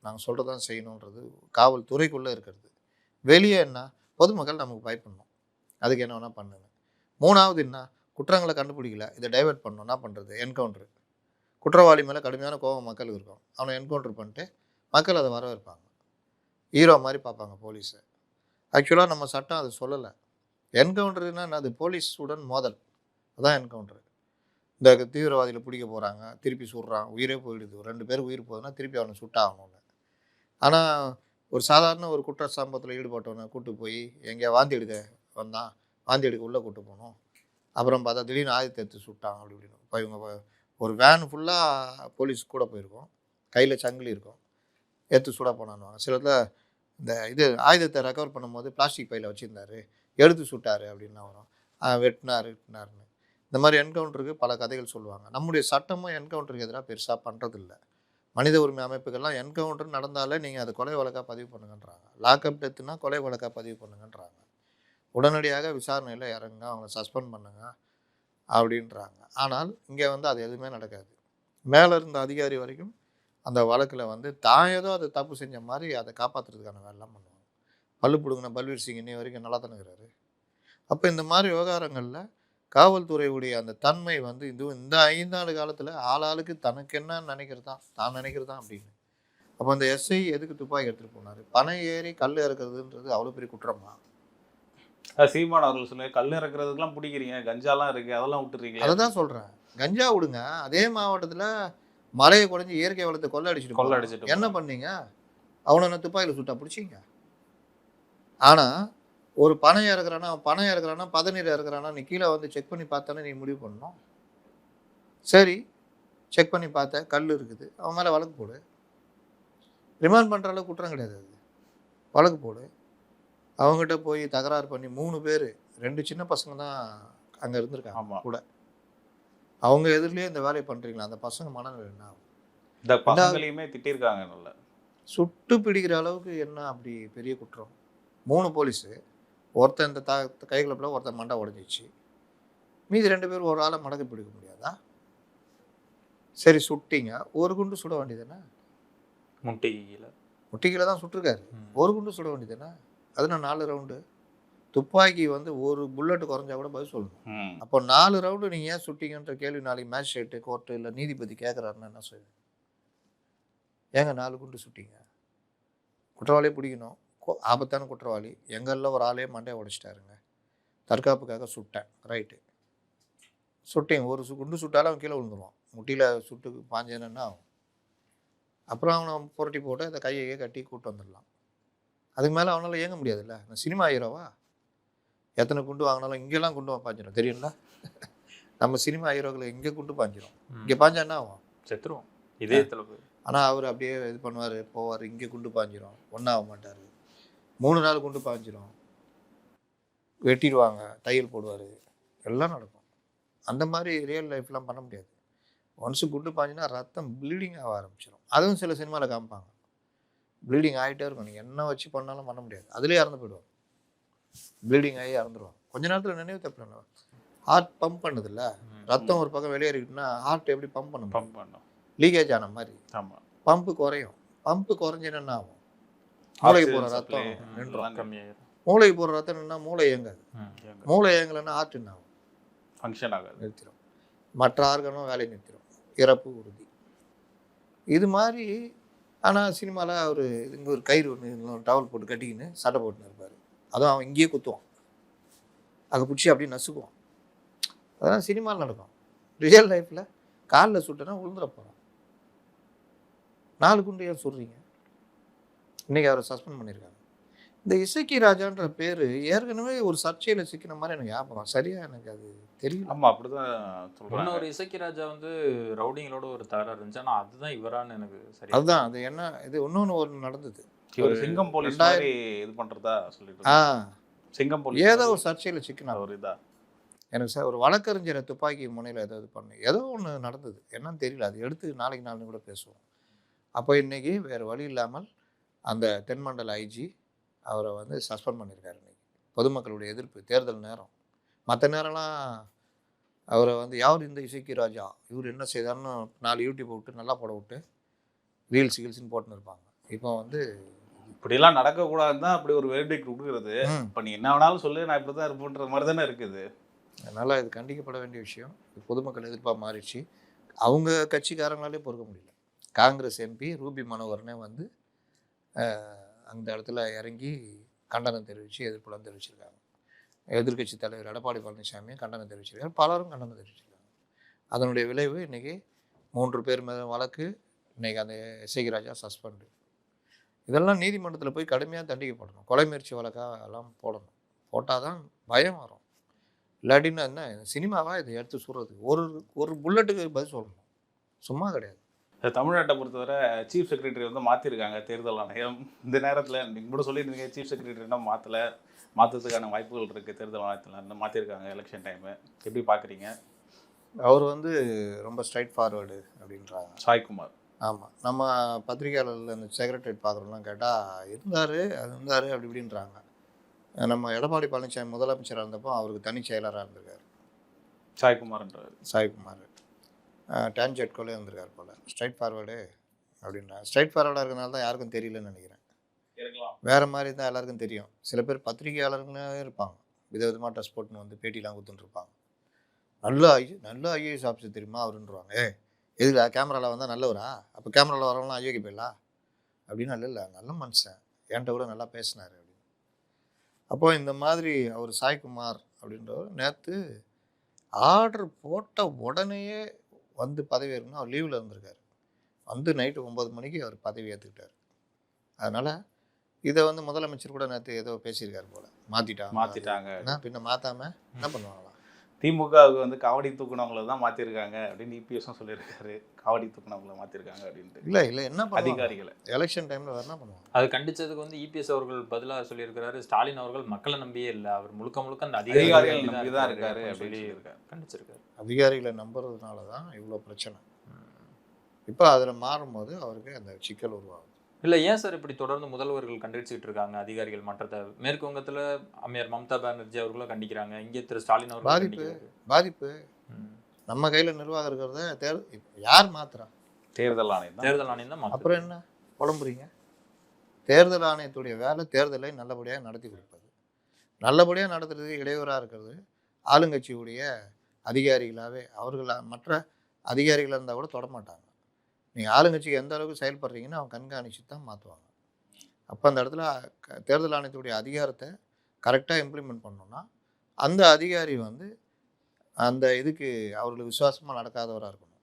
நாங்கள் சொல்கிறதான் செய்யணுன்றது காவல்துறைக்குள்ளே இருக்கிறது. வெளியே என்ன, பொதுமக்கள் நமக்கு பயப்படணும். அதுக்கு என்ன வேணால் பண்ணுங்க. 3வது என்ன, குற்றங்களை கண்டுபிடிக்கல, இதை டைவெர்ட் பண்ணணும், என்ன பண்ணுறது? என்கவுண்டர். குற்றவாளி மேலே கடுமையான கோபம் மக்களுக்கு இருக்கும், அவனை என்கவுண்டர் பண்ணிட்டு மக்கள் அதை வரவேற்பாங்க, ஹீரோ மாதிரி பார்ப்பாங்க போலீஸை. ஆக்சுவலாக நம்ம சட்டம் அதை சொல்லலை. என்கவுண்டர்னா அது போலீஸுடன் மோதல், அதான் என்கவுண்டர். இந்த தீவிரவாதிகளை பிடிக்க போகிறாங்க, திருப்பி சுடுறான், உயிரே போயிடுது, 2 பேர் உயிர் போகுதுன்னா திருப்பி அவனை சுட்டாகணும்னு. ஆனால் ஒரு சாதாரண ஒரு குற்ற சம்பவத்தில் ஈடுபட்டவனை கூட்டு போய் எங்கேயா வாந்தி எடுக்க வந்தான், வாந்தி எடுக்க உள்ளே கூட்டு போனோம், அப்புறம் பார்த்தா திடீர்னு ஆயுதத்தை எடுத்து சுட்டாங்க அப்படி இப்படின்னு. இப்போ இவங்க ஒரு வேன் ஃபுல்லாக போலீஸ் கூட போயிருக்கோம், கையில் சங்கிலி இருக்கும், எடுத்து சுட போனான்னு. சிலத்தில் இந்த இது ஆயுதத்தை ரெக்கவர் பண்ணும்போது பிளாஸ்டிக் பையில் வச்சுருந்தாரு, எடுத்து சுட்டார் அப்படின்னா வரும், வெட்டினாருன்னு. இந்த மாதிரி என்கவுண்டருக்கு பல கதைகள் சொல்லுவாங்க. நம்முடைய சட்டமும் என்கவுண்டருக்கு எதிராக பெருசாக பண்ணுறதில்ல. மனித உரிமை அமைப்புகள்லாம் என்கவுண்டர் நடந்தாலே நீங்கள் அது கொலை வழக்காக பதிவு பண்ணுங்கன்றாங்க. லாக்அப் டெத்துனா கொலை வழக்காக பதிவு பண்ணுங்கன்றாங்க. உடனடியாக விசாரணையில் இறங்குங்க, அவங்கள சஸ்பெண்ட் பண்ணுங்க அப்படின்றாங்க. ஆனால் இங்கே அது எதுவுமே நடக்காது. மேலே இருந்த அதிகாரி வரைக்கும் அந்த வழக்கில் தான் ஏதோ அது தப்பு செஞ்ச மாதிரி அதை காப்பாற்றுறதுக்கான வேலைலாம் பண்ணுவாங்க. பல்லு பிடுங்கின பல்வீர் சிங் இன்னி வரைக்கும் நல்லா தானே இருக்கிறாரு. அப்போ இந்த மாதிரி விவகாரங்களில் காவல்துறையுடைய அந்த தன்மை இந்த 5 ஆண்டு காலத்தில் ஆளாளுக்கு தனக்கு என்ன நினைக்கிறதா, தான் நினைக்கிறதா அப்படின்னு. அப்போ அந்த எஸ்ஐ எதுக்கு துப்பாக்கி எடுத்துகிட்டு போனார்? பனை ஏறி கல் இறக்குறதுன்றது அவ்வளோ பெரிய குற்றமா? சீமான் அவர்கள் சொல்ல கல் இறக்குறதுக்கெல்லாம் பிடிக்கிறீங்க, கஞ்சாலாம் இருக்குது, அதெல்லாம் விட்டுறீங்க. அதை தான் சொல்கிறேன், கஞ்சா விடுங்க. அதே மாவட்டத்தில் மலையை குறைஞ்சி இயற்கை வளத்தை கொள்ளை அடிச்சுட்டு என்ன பண்ணீங்க? அவனை துப்பாக்கியில் சுட்டா பிடிச்சிங்க. ஆனால் ஒரு பனை இறக்குறானா, அவன் பனை இறக்குறானா பதநீர் இறக்குறானா நீ கீழே செக் பண்ணி பார்த்தானே நீ முடிவு பண்ணணும். சரி, செக் பண்ணி பார்த்த கல் இருக்குது, அவன் மேலே வழக்கு போடு. ரிமாண்ட் பண்ணுற அளவுக்கு குற்றம் கிடையாது, அது வழக்கு போடு. அவங்ககிட்ட போய் தகராறு பண்ணி 3 பேர், 2 சின்ன பசங்க தான் அங்கே இருந்திருக்காங்க கூட, அவங்க எதிரிலேயே இந்த வேலையை பண்ணுறீங்களா? அந்த பசங்க மனநிலை என்ன ஆகும்? இந்த பசங்களையுமே திட்டிருக்காங்க. நல்ல சுட்டு பிடிக்கிற அளவுக்கு என்ன அப்படி பெரிய குற்றம்? 3 போலீஸு, ஒருத்தன் இந்த கைகளை ஒருத்தன் மண்டை உடஞ்சிச்சு, மீதி 2 பேர் ஒரு ஆளை மடக்கு பிடிக்க முடியாதா? சரி சுட்டிங்க, ஒரு குண்டு சுட வேண்டியதுன்னா, முட்டிக்கீழே தான் சுட்டிருக்காரு, ஒரு குண்டு சுட வேண்டியதுன்னா, அதுனா 4 ரவுண்டு துப்பாக்கி ஒரு புல்லட்டு குறைஞ்சா கூட பதில் சொல்லணும். அப்போ 4 ரவுண்டு நீங்கள் ஏன் சுட்டிங்கன்ற கேள்வி நாளைக்கு மேஜிஸ்ட்ரேட்டு கோர்ட்டு இல்லை நீதிபதி கேட்குறாருன்னா என்ன சொல்லுங்க? ஏங்க 4 குண்டு சுட்டிங்க? குற்றவாளியை பிடிக்கணும், ஆபத்தான குற்றவாளி, எங்களில் ஒரு ஆளே மண்டையை உடைச்சிட்டாருங்க, தற்காப்புக்காக சுட்டேன், ரைட்டு, சுட்டேன். ஒரு குண்டு சுட்டாலும் அவன் கீழே விழுந்துருவான், முட்டியில் சுட்டு பாஞ்சேன்னா ஆகும். அப்புறம் அவனை புரட்டி போட்டு அந்த கையை கட்டி கூட்டு வந்துடலாம். அதுக்கு மேலே அவனால் இயங்க முடியாதுல்ல. நான் சினிமா ஹீரோவா? எத்தனை குண்டு வாங்கினாலும் இங்கெல்லாம் குண்டு பாஞ்சிடும் தெரியுங்களா? நம்ம சினிமா ஹீரோக்களை இங்கே குண்டு பாஞ்சிடும், இங்கே பாஞ்சா என்ன ஆகும்? செத்துருவோம் இதே. ஆனால் அவர் அப்படியே இது பண்ணுவார், போவார், இங்கே குண்டு பாஞ்சிடும், ஒன்றாக மாட்டார். 3 நாள் குண்டு பாஞ்சிடும், வெட்டிடுவாங்க, தையல் போடுவார், எல்லாம் நடக்கும். அந்த மாதிரி ரியல் லைஃப்லாம் பண்ண முடியாது. ஒன்ஸு குண்டு பாஞ்சினா ரத்தம் ப்ளீடிங் ஆக ஆரம்பிச்சிடும். அதுவும் சில சினிமாவில் காமிப்பாங்க, ப்ளீடிங் ஆகிட்டே இருக்கும், நீங்கள் என்ன வச்சு பண்ணாலும் பண்ண முடியாது, அதுலேயே இறந்து போயிடுவாங்க, ப்ளீடிங் ஆகி இறந்துருவாங்க. கொஞ்ச நேரத்தில் நினைவு தப்பு. ஹார்ட் பம்ப் பண்ணுதில்ல, ரத்தம் ஒரு பக்கம் வெளியேறிக்கிட்டுனா ஹார்ட் எப்படி பம்ப் பண்ணும்? லீக்கேஜ் ஆன மாதிரி பம்பு குறையும். பம்பு குறைஞ்சினா என்ன ஆகும்? மூளைக்கு போகிற ரத்தம் நின்றும். மூளைக்கு போகிற ரத்தம் நின்னா மூளை இயங்காது, மூளை இயங்கலைன்னா ஹார்ட் என்ன ஆகும்? ஃபங்க்ஷன் ஆகாது, நிறுத்திடும். மற்ற ஆர்கனும் வேலையை நிறுத்திடும், இறப்பு உறுதி. இது மாதிரி. ஆனால் சினிமாவில் அவர் இங்கே ஒரு கயிறு ஒன்று டவல் போட்டு கட்டிக்கின்னு சட்டை போட்டுன்னு இருப்பார், அதுவும் அவன் இங்கேயே குத்துவான், அதை பிடிச்சி அப்படியே நசுக்குவான். அதெல்லாம் சினிமாவில் நடக்கும். ரியல் லைஃப்பில் காலில் சுட்டனா விழுந்துட போகிறான். 4 குண்டு ஏன் சொல்கிறீங்க? இன்றைக்கி அவரை சஸ்பெண்ட் பண்ணியிருக்காங்க. இந்த இசக்கி ராஜான்ற பேர் ஏற்கனவே ஒரு சர்ச்சையில் சிக்கின மாதிரி எனக்கு ஞாபகம், சரியாக எனக்கு அது தெரியல. ஆமாம், அப்படிதான் சொல்கிறேன். ஒரு இசக்கி ராஜா ரவுடிங்களோட ஒரு தகராறு இருந்துச்சு, ஆனால் அதுதான் இவரான்னு எனக்கு சரி. அதுதான் அது என்ன இது இன்னொன்று நடந்தது. ஒரு சிங்கம் போலீஸ் மாதிரி இது பண்ணுறதா சொல்லிட்டு சிங்கம் போலீஸ் ஏதோ ஒரு சர்ச்சையில் சிக்கினா ஒரு இதா எனக்கு சார் ஒரு வழக்கறிஞரை துப்பாக்கி முனையில் ஏதாவது பண்ணி ஏதோ ஒன்று நடந்தது, என்னன்னு தெரியல. அது எடுத்து நாளைக்கு நாள் கூட பேசுவோம். அப்போ இன்றைக்கி வேறு வழி இல்லாமல் அந்த தென்மண்டல ஐஜி அவரை சஸ்பெண்ட் பண்ணியிருக்காரு. இன்றைக்கி பொதுமக்களுடைய எதிர்ப்பு, தேர்தல் நேரம், மற்ற நேரம்லாம் அவரை யார் இந்த இசக்கி ராஜா, இவர் என்ன செய்தார்னு 4 யூடியூப் விட்டு நல்லா போட விட்டு ரீல்ஸ் கீல்ஸ்ன்னு போட்டுன்னு இருப்பாங்க. இப்போ இப்படிலாம் நடக்கக்கூடாதுன்னு தான் அப்படி ஒரு வேர்டிக் கொடுக்குறது. ம். இப்போ நீ என்ன வேணாலும் சொல்லு, நான் இப்படி தான் இருப்பேன்ற மாதிரி தானே இருக்குது. அதனால் இது கண்டிக்கப்பட வேண்டிய விஷயம். இது பொதுமக்கள் எதிர்ப்பாக மாறிடுச்சு. அவங்க கட்சிக்காரங்களாலே பொறுக்க முடியல. காங்கிரஸ் எம்பி ரூபி மனோகரனே வந்து அந்த இடத்துல இறங்கி கண்டனம் தெரிவித்து எதிர்ப்புலாம் தெரிவிச்சிருக்காங்க. எதிர்க்கட்சி தலைவர் எடப்பாடி பழனிசாமியும் கண்டனம் தெரிவிச்சிருக்காரு. பலரும் கண்டனம் தெரிவிச்சிருக்காங்க. அதனுடைய விளைவு இன்றைக்கி 3 பேர் மேலே வழக்கு. இன்றைக்கி அந்த எஸ்ஐ ராஜா சஸ்பெண்டு. இதெல்லாம் நீதிமன்றத்தில் போய் கடுமையாக தண்டிக்கப்படணும். கொலை முயற்சி வழக்காக எல்லாம் போடணும். போட்டால் தான் பயம் வரும். இல்லாட்டின்னா என்ன சினிமாவாக இதை எடுத்து சொல்கிறதுக்கு ஒரு புல்லட்டுக்கு பதில் சொல்லணும். சும்மா கிடையாது. தமிழ்நாட்டை பொறுத்தவரை சீஃப் செக்ரட்டரி வந்து மாற்றிருக்காங்க தேர்தல் ஆணையம். இந்த நேரத்தில் நீங்கள் கூட சொல்லியிருந்தீங்க சீஃப் செக்ரட்டரினா மாற்றுறதுக்கான வாய்ப்புகள் இருக்குது. தேர்தல் ஆணையத்தில் இன்னும் மாற்றிருக்காங்க எலெக்ஷன் டைமு. எப்படி பார்க்குறீங்க? அவர் வந்து ரொம்ப ஸ்ட்ரைட் ஃபார்வேர்டு அப்படின்றாங்க சாய்குமார். ஆமாம். நம்ம பத்திரிகையாளர்கள் அந்த செக்ரட்டரியேட் பார்க்குறோம்லாம் கேட்டால் இருந்தார் அப்படி இப்படின்றாங்க. நம்ம எடப்பாடி பழனிசாமி முதலமைச்சராக இருந்தப்போ அவருக்கு தனி செயலராக இருந்திருக்காரு சாய்குமார். டான்ஜெட்கோலே இருந்திருக்கார் போல். ஸ்ட்ரைட் ஃபார்வேர்டு அப்படின்றாங்க. ஸ்ட்ரைட் ஃபார்வேர்டாக இருக்கிறனால தான் யாருக்கும் தெரியலன்னு நினைக்கிறேன். வேறு மாதிரி தான் எல்லாருக்கும் தெரியும். சில பேர் பத்திரிகையாளர்களே இருப்பாங்க, விதவிதமாக ட்ரெஸ் போட்டுன்னு வந்து பேட்டிலாம் கொடுத்துட்டுருப்பாங்க. நல்ல ஐஏஎஸ் ஆஃபீஸர் தெரியுமா அவருன்றாங்க. எதுல கேமராவில் வந்தால் நல்லவரா? அப்போ கேமராவில் வரவங்களாம் அயோக்கிய போயிடலா அப்படின்னு? இல்லை நல்ல மனுஷன், என்கிட்ட கூட நல்லா பேசினார் அப்படின்னு. அப்போது இந்த மாதிரி அவர் சாய்குமார் அப்படின்றவர் நேற்று ஆர்டர் போட்ட உடனேயே வந்து பதவி ஏற்கணும். அவர் லீவில் இருந்திருக்காரு. வந்து நைட்டு 9 மணிக்கு அவர் பதவி ஏற்றுக்கிட்டார். அதனால் இதை வந்து முதலமைச்சர் கூட நேற்று ஏதோ பேசியிருக்காரு போல். மாற்றிட்டாங்க பின்ன மாற்றாமல் என்ன பண்ணுவாங்களா? திமுகவுக்கு வந்து காவடி தூக்குனவங்களை தான் மாற்றிருக்காங்க அப்படின்னு இபிஎஸும் சொல்லியிருக்காரு. காவடி தூக்குனவங்களை மாற்றிருக்காங்க அப்படின்ட்டு. இல்லை என்ன அதிகாரிகளை எலெக்ஷன் டைமில் என்ன பண்ணுவாங்க? அது கண்டிச்சதுக்கு வந்து இபிஎஸ் அவர்கள் பதிலாக சொல்லியிருக்கிறாரு. ஸ்டாலின் அவர்கள் மக்களை நம்பியே இல்லை, அவர் முழுக்க அந்த அதிகாரிகளை நம்பி தான் இருக்காரு அப்படின்னு கண்டிச்சிருக்காரு. அதிகாரிகளை நம்புறதுனால தான் இவ்வளோ பிரச்சனை. இப்போ அதில் மாறும்போது அவருக்கு அந்த சிக்கல் உருவாகும். இல்லை ஏன் சார் இப்படி தொடர்ந்து முதல்வர்கள் கண்டிச்சுட்டு இருக்காங்க அதிகாரிகள் மாற்றத்தை? மேற்கு வங்கத்தில் அம்மையார் மம்தா பானர்ஜி அவர்களும் கண்டிக்கிறாங்க. இங்கே திரு ஸ்டாலின் அவர்கள் பாதிப்பு நம்ம கையில் நிர்வாகம் இருக்கிறத யார் மாத்துறா? தேர்தல் ஆணையம் தான். அப்புறம் என்ன புலம்புறீங்க? தேர்தல் ஆணையத்துடைய வேலை தேர்தலை நல்லபடியாக நடத்தி கொடுப்பது. நல்லபடியாக நடத்துறதுக்கு இடையூறாக இருக்கிறது ஆளுங்கட்சியுடைய அதிகாரிகளாகவே. அவர்கள் மற்ற அதிகாரிகளாக இருந்தால் கூட தொடமாட்டாங்க. நீங்கள் ஆளுங்கட்சிக்கு எந்த அளவுக்கு செயல்படுறீங்கன்னு அவங்க கண்காணித்து தான் மாற்றுவாங்க. அப்போ அந்த இடத்துல தேர்தல் ஆணையத்துடைய அதிகாரத்தை கரெக்டாக இம்ப்ளிமெண்ட் பண்ணோன்னா அந்த அதிகாரி வந்து அந்த இதுக்கு அவர்களுக்கு விசுவாசமாக நடக்காதவராக இருக்கணும்.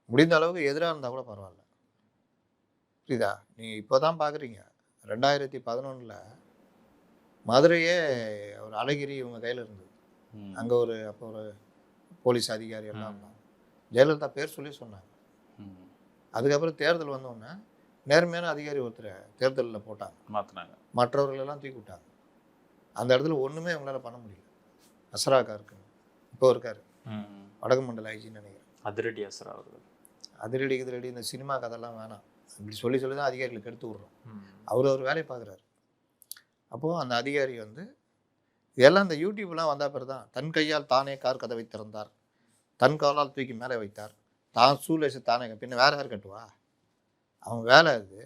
முடிந்த அளவுக்கு எதிராக இருந்தால் கூட பரவாயில்ல. புரியுதா? நீங்கள் இப்போ தான் பார்க்குறீங்க. 2011 மதுரையே ஒரு அழகிரி இவங்க கையில் இருந்தது. அங்கே அப்போ ஒரு போலீஸ் அதிகாரி எல்லாம் இருந்தாங்க. ஜெயலலிதா பேர் சொல்லி சொன்னாங்க. அதுக்கப்புறம் தேர்தல் வந்தோடனே நேர்மையான அதிகாரி ஒருத்தரை தேர்தலில் மாற்றினாங்க. மற்றவர்களெல்லாம் தூக்கி விட்டாங்க. அந்த இடத்துல ஒன்றுமே அவங்களால பண்ண முடியல. அசராக்கா இருக்குங்க இப்போ இருக்காரு, வடக்கு மண்டல ஐஜின்னு நினைக்கிறேன். அதிரடி அசரா அவர்கள். அதிரடி இந்த சினிமா கதைலாம் வேணாம் இப்படி சொல்லி தான் அதிகாரிகளுக்கு எடுத்து விட்றோம். அவர் வேலையை பார்க்குறாரு. அப்போது அந்த அதிகாரி வந்து இதெல்லாம் இந்த யூடியூப்லாம் வந்த பிறகு தான் தன் கையால் தானே கார் கதவை திறந்தார், தன் காலால் தூக்கி மேலே வைத்தார், தான் சூலேசு தானே. பின்ன வேறு யார் கட்டுவா? அவங்க வேலை அது.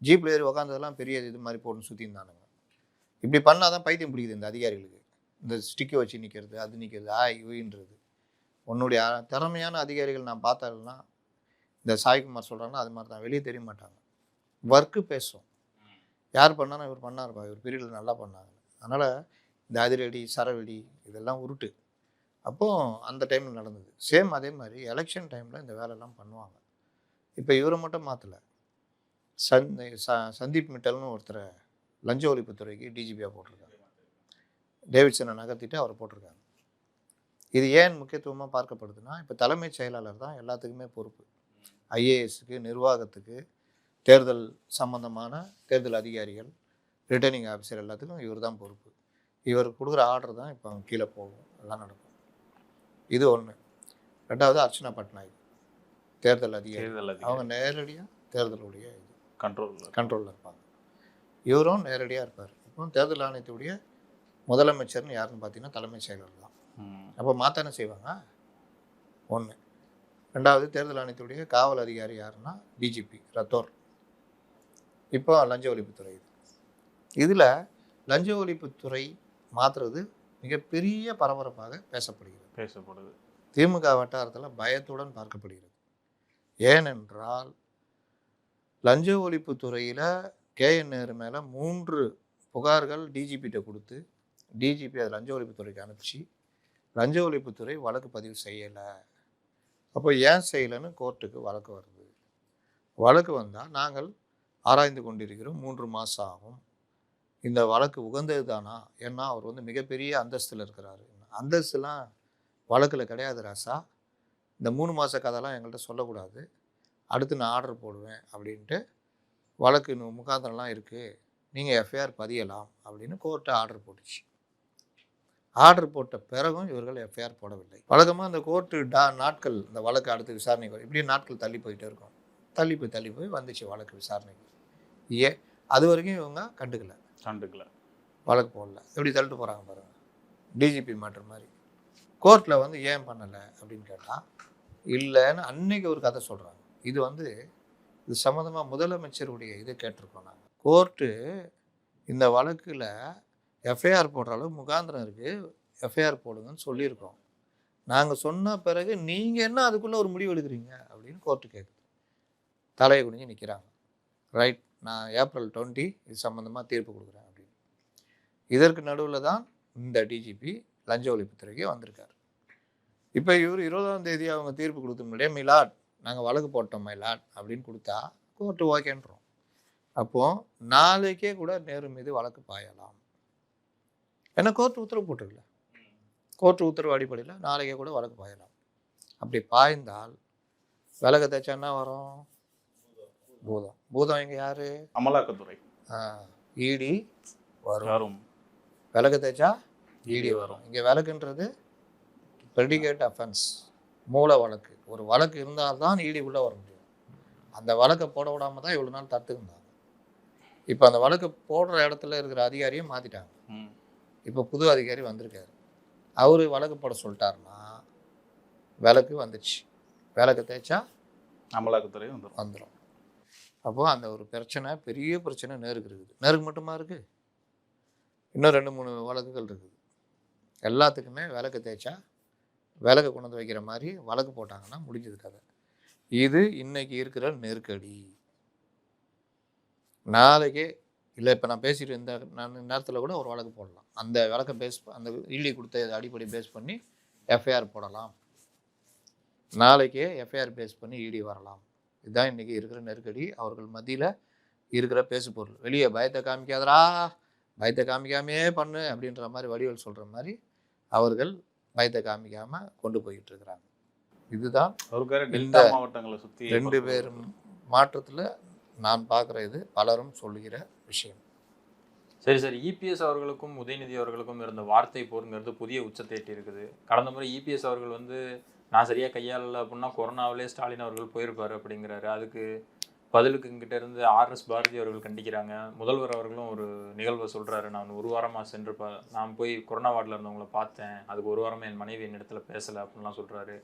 ஜீப்பில் ஏறி உக்காந்ததெல்லாம் பெரிய இது மாதிரி போட்டு சுற்றிருந்தானுங்க. இப்படி பண்ணால் தான் பைத்தியம் பிடிக்குது இந்த அதிகாரிகளுக்கு. இந்த ஸ்டிக்கை வச்சு நிற்கிறது, அது நிற்கிறது, இன்றது. உன்னுடைய திறமையான அதிகாரிகள் நான் பார்த்தாருன்னா இந்த சாய்குமார் சொல்கிறாங்கன்னா அது மாதிரி தான். வெளியே தெரிய மாட்டாங்க. ஒர்க்கு பேசும். யார் பண்ணாலும் இவர் பண்ணாருப்பா, இவர் பீரியடில் நல்லா பண்ணாங்க. அதனால் இந்த அதிரடி சரவெடி இதெல்லாம் உருட்டு. அப்போது அந்த டைமில் நடந்தது. சேம் அதே மாதிரி எலெக்ஷன் டைமில் இந்த வேலையெல்லாம் பண்ணுவாங்க. இப்போ இவரை மட்டும் மாற்றலை. சந்தீப் மிட்டல்னு ஒருத்தரை லஞ்ச ஒழிப்புத்துறைக்கு டிஜிபியாக போட்டிருக்காங்க. டேவிட்சனை நகர்த்திட்டு அவரை போட்டிருக்காங்க. இது ஏன் முக்கியத்துவமாக பார்க்கப்படுதுன்னா இப்போ தலைமைச் செயலாளர் தான் எல்லாத்துக்குமே பொறுப்பு. ஐஏஎஸ்க்கு, நிர்வாகத்துக்கு, தேர்தல் சம்பந்தமான தேர்தல் அதிகாரிகள், ரிட்டர்னிங் ஆஃபீஸர் எல்லாத்துக்கும் இவர் தான் பொறுப்பு. இவர் கொடுக்குற ஆர்டர் தான் இப்போ அவங்க கீழே போகும், எல்லாம் நடக்கும். இது ஒன்று. ரெண்டாவது அர்ச்சனா பட்நாயக் தேர்தல் அதிகாரி. அவங்க நேரடியாக தேர்தலுடைய இது கண்ட்ரோலில் இருப்பாங்க. இவரும் நேரடியாக இருப்பார். இப்போ தேர்தல் ஆணையத்துடைய முதலமைச்சர்னு யாருன்னு பார்த்தீங்கன்னா தலைமைச் செயலர் தான். அப்போ மாத்தானே செய்வாங்க. ஒன்று. ரெண்டாவது தேர்தல் ஆணையத்துடைய காவல் அதிகாரி யாருன்னா டிஜிபி ரத்தோர். இப்போ லஞ்ச ஒழிப்புத்துறை இதில் லஞ்ச ஒழிப்புத்துறை மாற்றுறது மிகப்பெரிய பரபரப்பாக பேசப்படுது. திமுக வட்டாரத்தில் பயத்துடன் பார்க்கப்படுகிறது. ஏனென்றால் லஞ்ச ஒழிப்புத்துறையில் KN நேரு மேலே 3 புகார்கள் டிஜிபிகிட்ட கொடுத்து டிஜிபி அதை லஞ்ச ஒழிப்புத்துறைக்கு அனுப்பிச்சு லஞ்ச ஒழிப்புத்துறை வழக்கு பதிவு செய்யலை. அப்போ ஏன் செய்யலைன்னு கோர்ட்டுக்கு வழக்கு வருது. வழக்கு வந்தால் நாங்கள் ஆராய்ந்து கொண்டிருக்கிறோம், 3 மாதம் ஆகும். இந்த வழக்கு உகந்தது தானா? ஏன்னா அவர் வந்து மிகப்பெரிய அந்தஸ்தில் இருக்கிறாரு. அந்தஸ்துலாம் வழக்கில் கிடையாது ராசா. இந்த 3 மாத கதைலாம் எங்கள்கிட்ட சொல்லக்கூடாது, அடுத்து நான் ஆர்டர் போடுவேன் அப்படின்ட்டு வழக்கு முகாந்திரம்லாம் இருக்குது, நீங்கள் எஃப்ஐஆர் பதியலாம் அப்படின்னு கோர்ட்டை ஆர்டர் போட்டுச்சு. ஆர்டர் போட்ட பிறகும் இவர்கள் எஃப்ஐஆர் போடவில்லை. வழக்கமாக அந்த கோர்ட்டு நாட்கள் இந்த வழக்கு அடுத்து விசாரணைக்கு இப்படியே நாட்கள் தள்ளி போயிட்டே இருக்கும். தள்ளி போய் வந்துச்சு வழக்கு விசாரணைக்கு. ஏன் அது வரைக்கும் இவங்க கண்டுக்கல வழக்கு போடல. எப்படி தள்ளிட்டு போகிறாங்க பாருங்கள், டிஜிபி மேட்டர் மாதிரி. கோர்ட்டில் வந்து ஏன் பண்ணலை அப்படின்னு கேட்டால் இல்லைன்னு அன்னைக்கு ஒரு கதை சொல்கிறாங்க. இது வந்து இது சம்மந்தமாக முதலமைச்சருடைய இது கேட்டிருக்கோம் நாங்கள். கோர்ட்டு இந்த வழக்கில் எஃப்ஐஆர் போடுற அளவு முகாந்திரம் இருக்குது, எஃப்ஐஆர் போடுங்கன்னு சொல்லியிருக்கோம். நாங்கள் சொன்ன பிறகு நீங்கள் என்ன அதுக்குள்ளே ஒரு முடிவு எடுக்கிறீங்க அப்படின்னு கோர்ட்டு கேட்குது. தலையை குனிஞ்சு நிற்கிறாங்க. ரைட், நான் ஏப்ரல் 20 இது சம்மந்தமாக தீர்ப்பு கொடுக்குறேன் அப்படின்னு. இதற்கு நடுவில் தான் இந்த டிஜிபி லஞ்ச ஒழிப்புத்துறைக்கு வந்திருக்காரு. இப்போ இவர் 20ஆம் தேதி அவங்க தீர்ப்பு கொடுத்த முன்னாடியே மிலாட் நாங்கள் வழக்கு போட்டோம் மிலாட் அப்படின்னு கொடுத்தா கோர்ட்டு ஓகேன்றோம். அப்போது நாளைக்கே கூட நேரு மீது வழக்கு பாயலாம். ஏன்னா கோர்ட்டு உத்தரவு போட்டிருக்கல, கோர்ட்டு உத்தரவு அடிப்படையில் நாளைக்கே கூட வழக்கு பாயலாம். அப்படி பாய்ந்தால் விலக தேய்ச்சா என்ன வரும்? பூதம் இங்கே யாரு? அமலாக்கத்துறை. இடி வரும். விலக தேய்ச்சா இடி வரும். இங்கே விலகுன்றது ப்ரெடிகேட் அஃபென்ஸ், மூல வழக்கு. ஒரு வழக்கு இருந்தால்தான் இடி உள்ளே வர முடியும். அந்த வழக்கை போட விடாமல் தான் இவ்வளோ நாள் தடுத்துக்கிட்டாங்க. இப்போ அந்த வழக்கு போடுற இடத்துல இருக்கிற அதிகாரியை மாற்றிட்டாங்க. இப்போ புது அதிகாரி வந்திருக்காரு. அவர் வழக்கு போட சொல்லிட்டாருன்னா விளக்கு வந்துச்சு. விளக்கு தேய்ச்சா அமலாக்கத்துறை வந்துடும். அப்போது அந்த ஒரு பிரச்சனை, பெரிய பிரச்சனை நேருக்கு இருக்குது. நேருக்கு மட்டுமா இருக்குது, இன்னும் 2-3 வழக்குகள் இருக்குது. எல்லாத்துக்குமே விளக்கு தேய்ச்சா விளக்கு கொண்டு வந்து வைக்கிற மாதிரி வழக்கு போட்டாங்கன்னா முடிஞ்சது கதை. இது இன்னைக்கு இருக்கிற நெருக்கடி. நாளைக்கே இல்லை, இப்போ நான் பேசிட்டு இருந்த நேரத்தில் கூட ஒரு வழக்கு போடலாம். அந்த வழக்கை அந்த இடி கொடுத்த அடிப்படை பேஸ் பண்ணி எஃப்ஐஆர் போடலாம். நாளைக்கே எஃப்ஐஆர் பேஸ் பண்ணி இடி வரலாம். இதுதான் இன்றைக்கி இருக்கிற நெருக்கடி. அவர்கள் மத்தியில் இருக்கிற பேசு பொருள். வெளியே பயத்தை காமிக்காதரா, பயத்தை காமிக்காமே பண்ணு அப்படின்ற மாதிரி வடிவேல் சொல்கிற மாதிரி அவர்கள் பயத்தை காமிக்காமல் கொண்டு போய்கிட்டு இருக்கிறாங்க. இதுதான் இந்த மாவட்டங்களை சுற்றி 2 பேரும் மாற்றத்தில் நான் பார்க்குற இது பலரும் சொல்லுகிற விஷயம். சரி சார், இபிஎஸ் அவர்களுக்கும் உதயநிதி அவர்களுக்கும் இருந்த வார்த்தை போருங்கிறது புதிய உச்சத்தை எட்டி இருக்குது. கடந்த முறை இபிஎஸ் அவர்கள் வந்து நான் சரியாக கையாளலை அப்படின்னா கொரோனாவிலே ஸ்டாலின் அவர்கள் போயிருப்பார் அப்படிங்கிறாரு. அதுக்கு பதிலுக்கு இங்கிட்ட இருந்து RS பாரதி அவர்கள் கண்டிக்கிறாங்க. முதல்வர் அவர்களும் ஒரு நிகழ்வை சொல்கிறாரு, நான் 1 வாரமாக நான் போய் கொரோனா வார்டில் இருந்தவங்கள பார்த்தேன், அதுக்கு 1 வாரமாக என் மனைவி என்னிடத்துல பேசலை அப்படின்லாம் சொல்கிறாரு.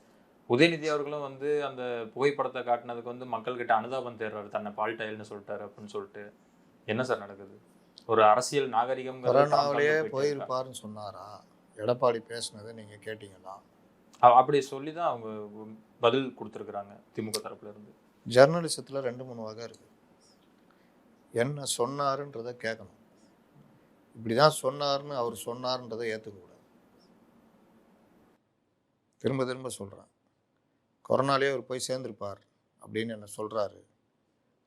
உதயநிதி அவர்களும் வந்து அந்த புகைப்படத்தை காட்டினதுக்கு வந்து மக்கள்கிட்ட அனுதாபம் தேடுறாரு, தன்னை பால்டைல்னு சொல்லிட்டாரு அப்படின்னு சொல்லிட்டு. என்ன சார் நடக்குது? ஒரு அரசியல் நாகரிகம் கொரோனாவிலேயே போயிருப்பாருன்னு சொன்னாரா? எடப்பாடி பேசுனதை நீங்கள் கேட்டீங்களா? அப்படி சொல்லி தான் அவங்க பதில் கொடுத்துருக்குறாங்க திமுக தரப்புல இருந்து. ஜர்னலிசத்தில் 2-3 வகை இருக்குது. என்ன சொன்னாருன்றதை கேட்கணும். இப்படி தான் சொன்னார்னு அவர் சொன்னார்ன்றதை ஏற்றுக்கக்கூடாது. திரும்ப திரும்ப சொல்கிறேன், கொரோனாலே அவர் போய் சேர்ந்திருப்பார் அப்படின்னு என்ன சொல்கிறாரு.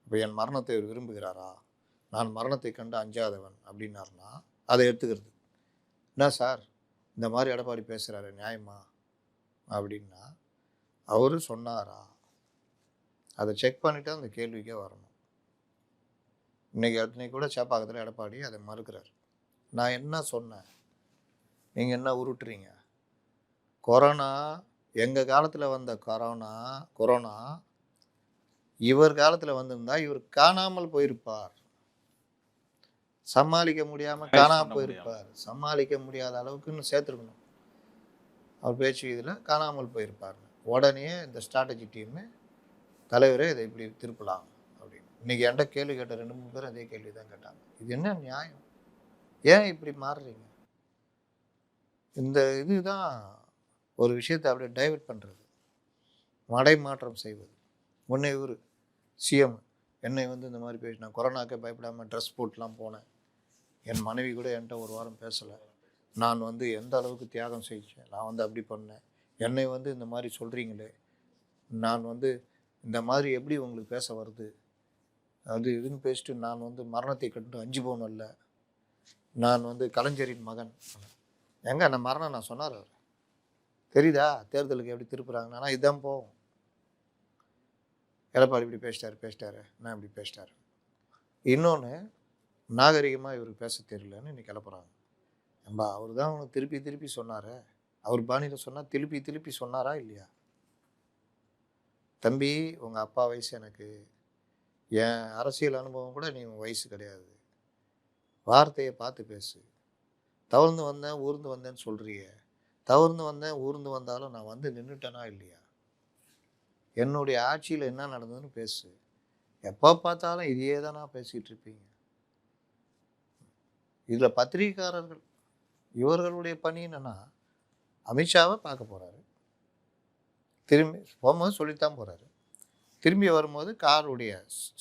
இப்போ என் மரணத்தை அவர் விரும்புகிறாரா, நான் மரணத்தை கண்டு அஞ்சாதவன் அப்படின்னாருன்னா அதை எடுத்துக்கிறது. என்ன சார் இந்த மாதிரி எடப்பாடி பேசுகிறாரு, நியாயமா அப்படின்னா அவரு சொன்னாரா, அதை செக் பண்ணிவிட்டு அந்த கேள்விக்கே வரணும். இன்னைக்கு கூட சேப்பாக்கத்தில் எடப்பாடி அதை மறுக்கிறார். நான் என்ன சொன்னேன், நீங்கள் என்ன உருட்டுறீங்க? கொரோனா எங்கள் காலத்தில் வந்த கொரோனா இவர் காலத்தில் வந்திருந்தா இவர் காணாமல் போயிருப்பார், சமாளிக்க முடியாமல் காணாமல் போயிருப்பார். சமாளிக்க முடியாத அளவுக்குன்னு சேர்த்துருக்கணும். அவர் பேச்சு இதில் காணாமல் போயிருப்பார். உடனே இந்த ஸ்ட்ராட்டஜி டீமு தலைவரே இதை இப்படி திருப்பலாம் அப்படின்னு இன்னைக்கு என்கிட்ட கேள்வி கேட்ட 2-3 பேர் அதே கேள்வி தான் கேட்டாங்க. இது என்ன நியாயம்? ஏன் இப்படி மாறுறீங்க? இந்த இதுதான் ஒரு விஷயத்தை அப்படியே டைவர்ட் பண்ணுறது, மடைமாற்றம் செய்வது. முன்னே இவர் சிஎம் என்னை வந்து இந்த மாதிரி பேசி, நான் கொரோனாக்கே பயப்படாமல் ட்ரெஸ் போட்டுலாம் போனேன். என் மனைவி கூட என்கிட்ட ஒரு வாரம் பேசலை. நான் வந்து எந்த அளவுக்கு தியாகம் செஞ்சேன், நான் வந்து அப்படி பண்ணேன், என்னை வந்து இந்த மாதிரி சொல்கிறீங்களே, நான் வந்து இந்த மாதிரி எப்படி உங்களுக்கு பேச வருது, அது இதுன்னு பேசிட்டு நான் வந்து மரணத்தை கண்டு 5 பவுன் அல்ல, நான் வந்து கலைஞரின் மகன். எங்க அந்த மரணம் நான் சொன்னார் அவர் தெரியுதா? தேர்தலுக்கு எப்படி திருப்புறாங்க. ஆனால் இதுதான் போகும். எடப்பாடி இப்படி பேசிட்டாரு, நான் இப்படி பேசிட்டாரு. இன்னொன்று, நாகரிகமாக இவருக்கு பேச தெரியலன்னு இன்னைக்கு கிளப்புறாங்க. நம்ம அவர் தான் அவனுக்கு திருப்பி சொன்னார். அவர் பாணியில் சொன்னால் திருப்பி சொன்னாரா இல்லையா? தம்பி, உங்கள் அப்பா வயசு எனக்கு, என் அரசியல் அனுபவம் கூட நீ வயசு கிடையாது. வார்த்தையை பார்த்து பேசு. தவழ்ந்து வந்தேன் ஊர்ந்து வந்தேன்னு சொல்கிறிய, தவழ்ந்து வந்தேன் ஊர்ந்து வந்தாலும் நான் வந்து நின்றுட்டேனா இல்லையா? என்னுடைய ஆட்சியில் என்ன நடந்ததுன்னு பேசு. எப்போ பார்த்தாலும் இதையே தான் நான் பேசிகிட்டு இருப்பீங்க. இதில் பத்திரிகைக்காரர்கள் இவர்களுடைய பணி என்னன்னா, அமித்ஷாவை பார்க்க போகிறாரு, திரும்பி போகும்போது சொல்லித்தான் போகிறாரு, திரும்பி வரும்போது காருடைய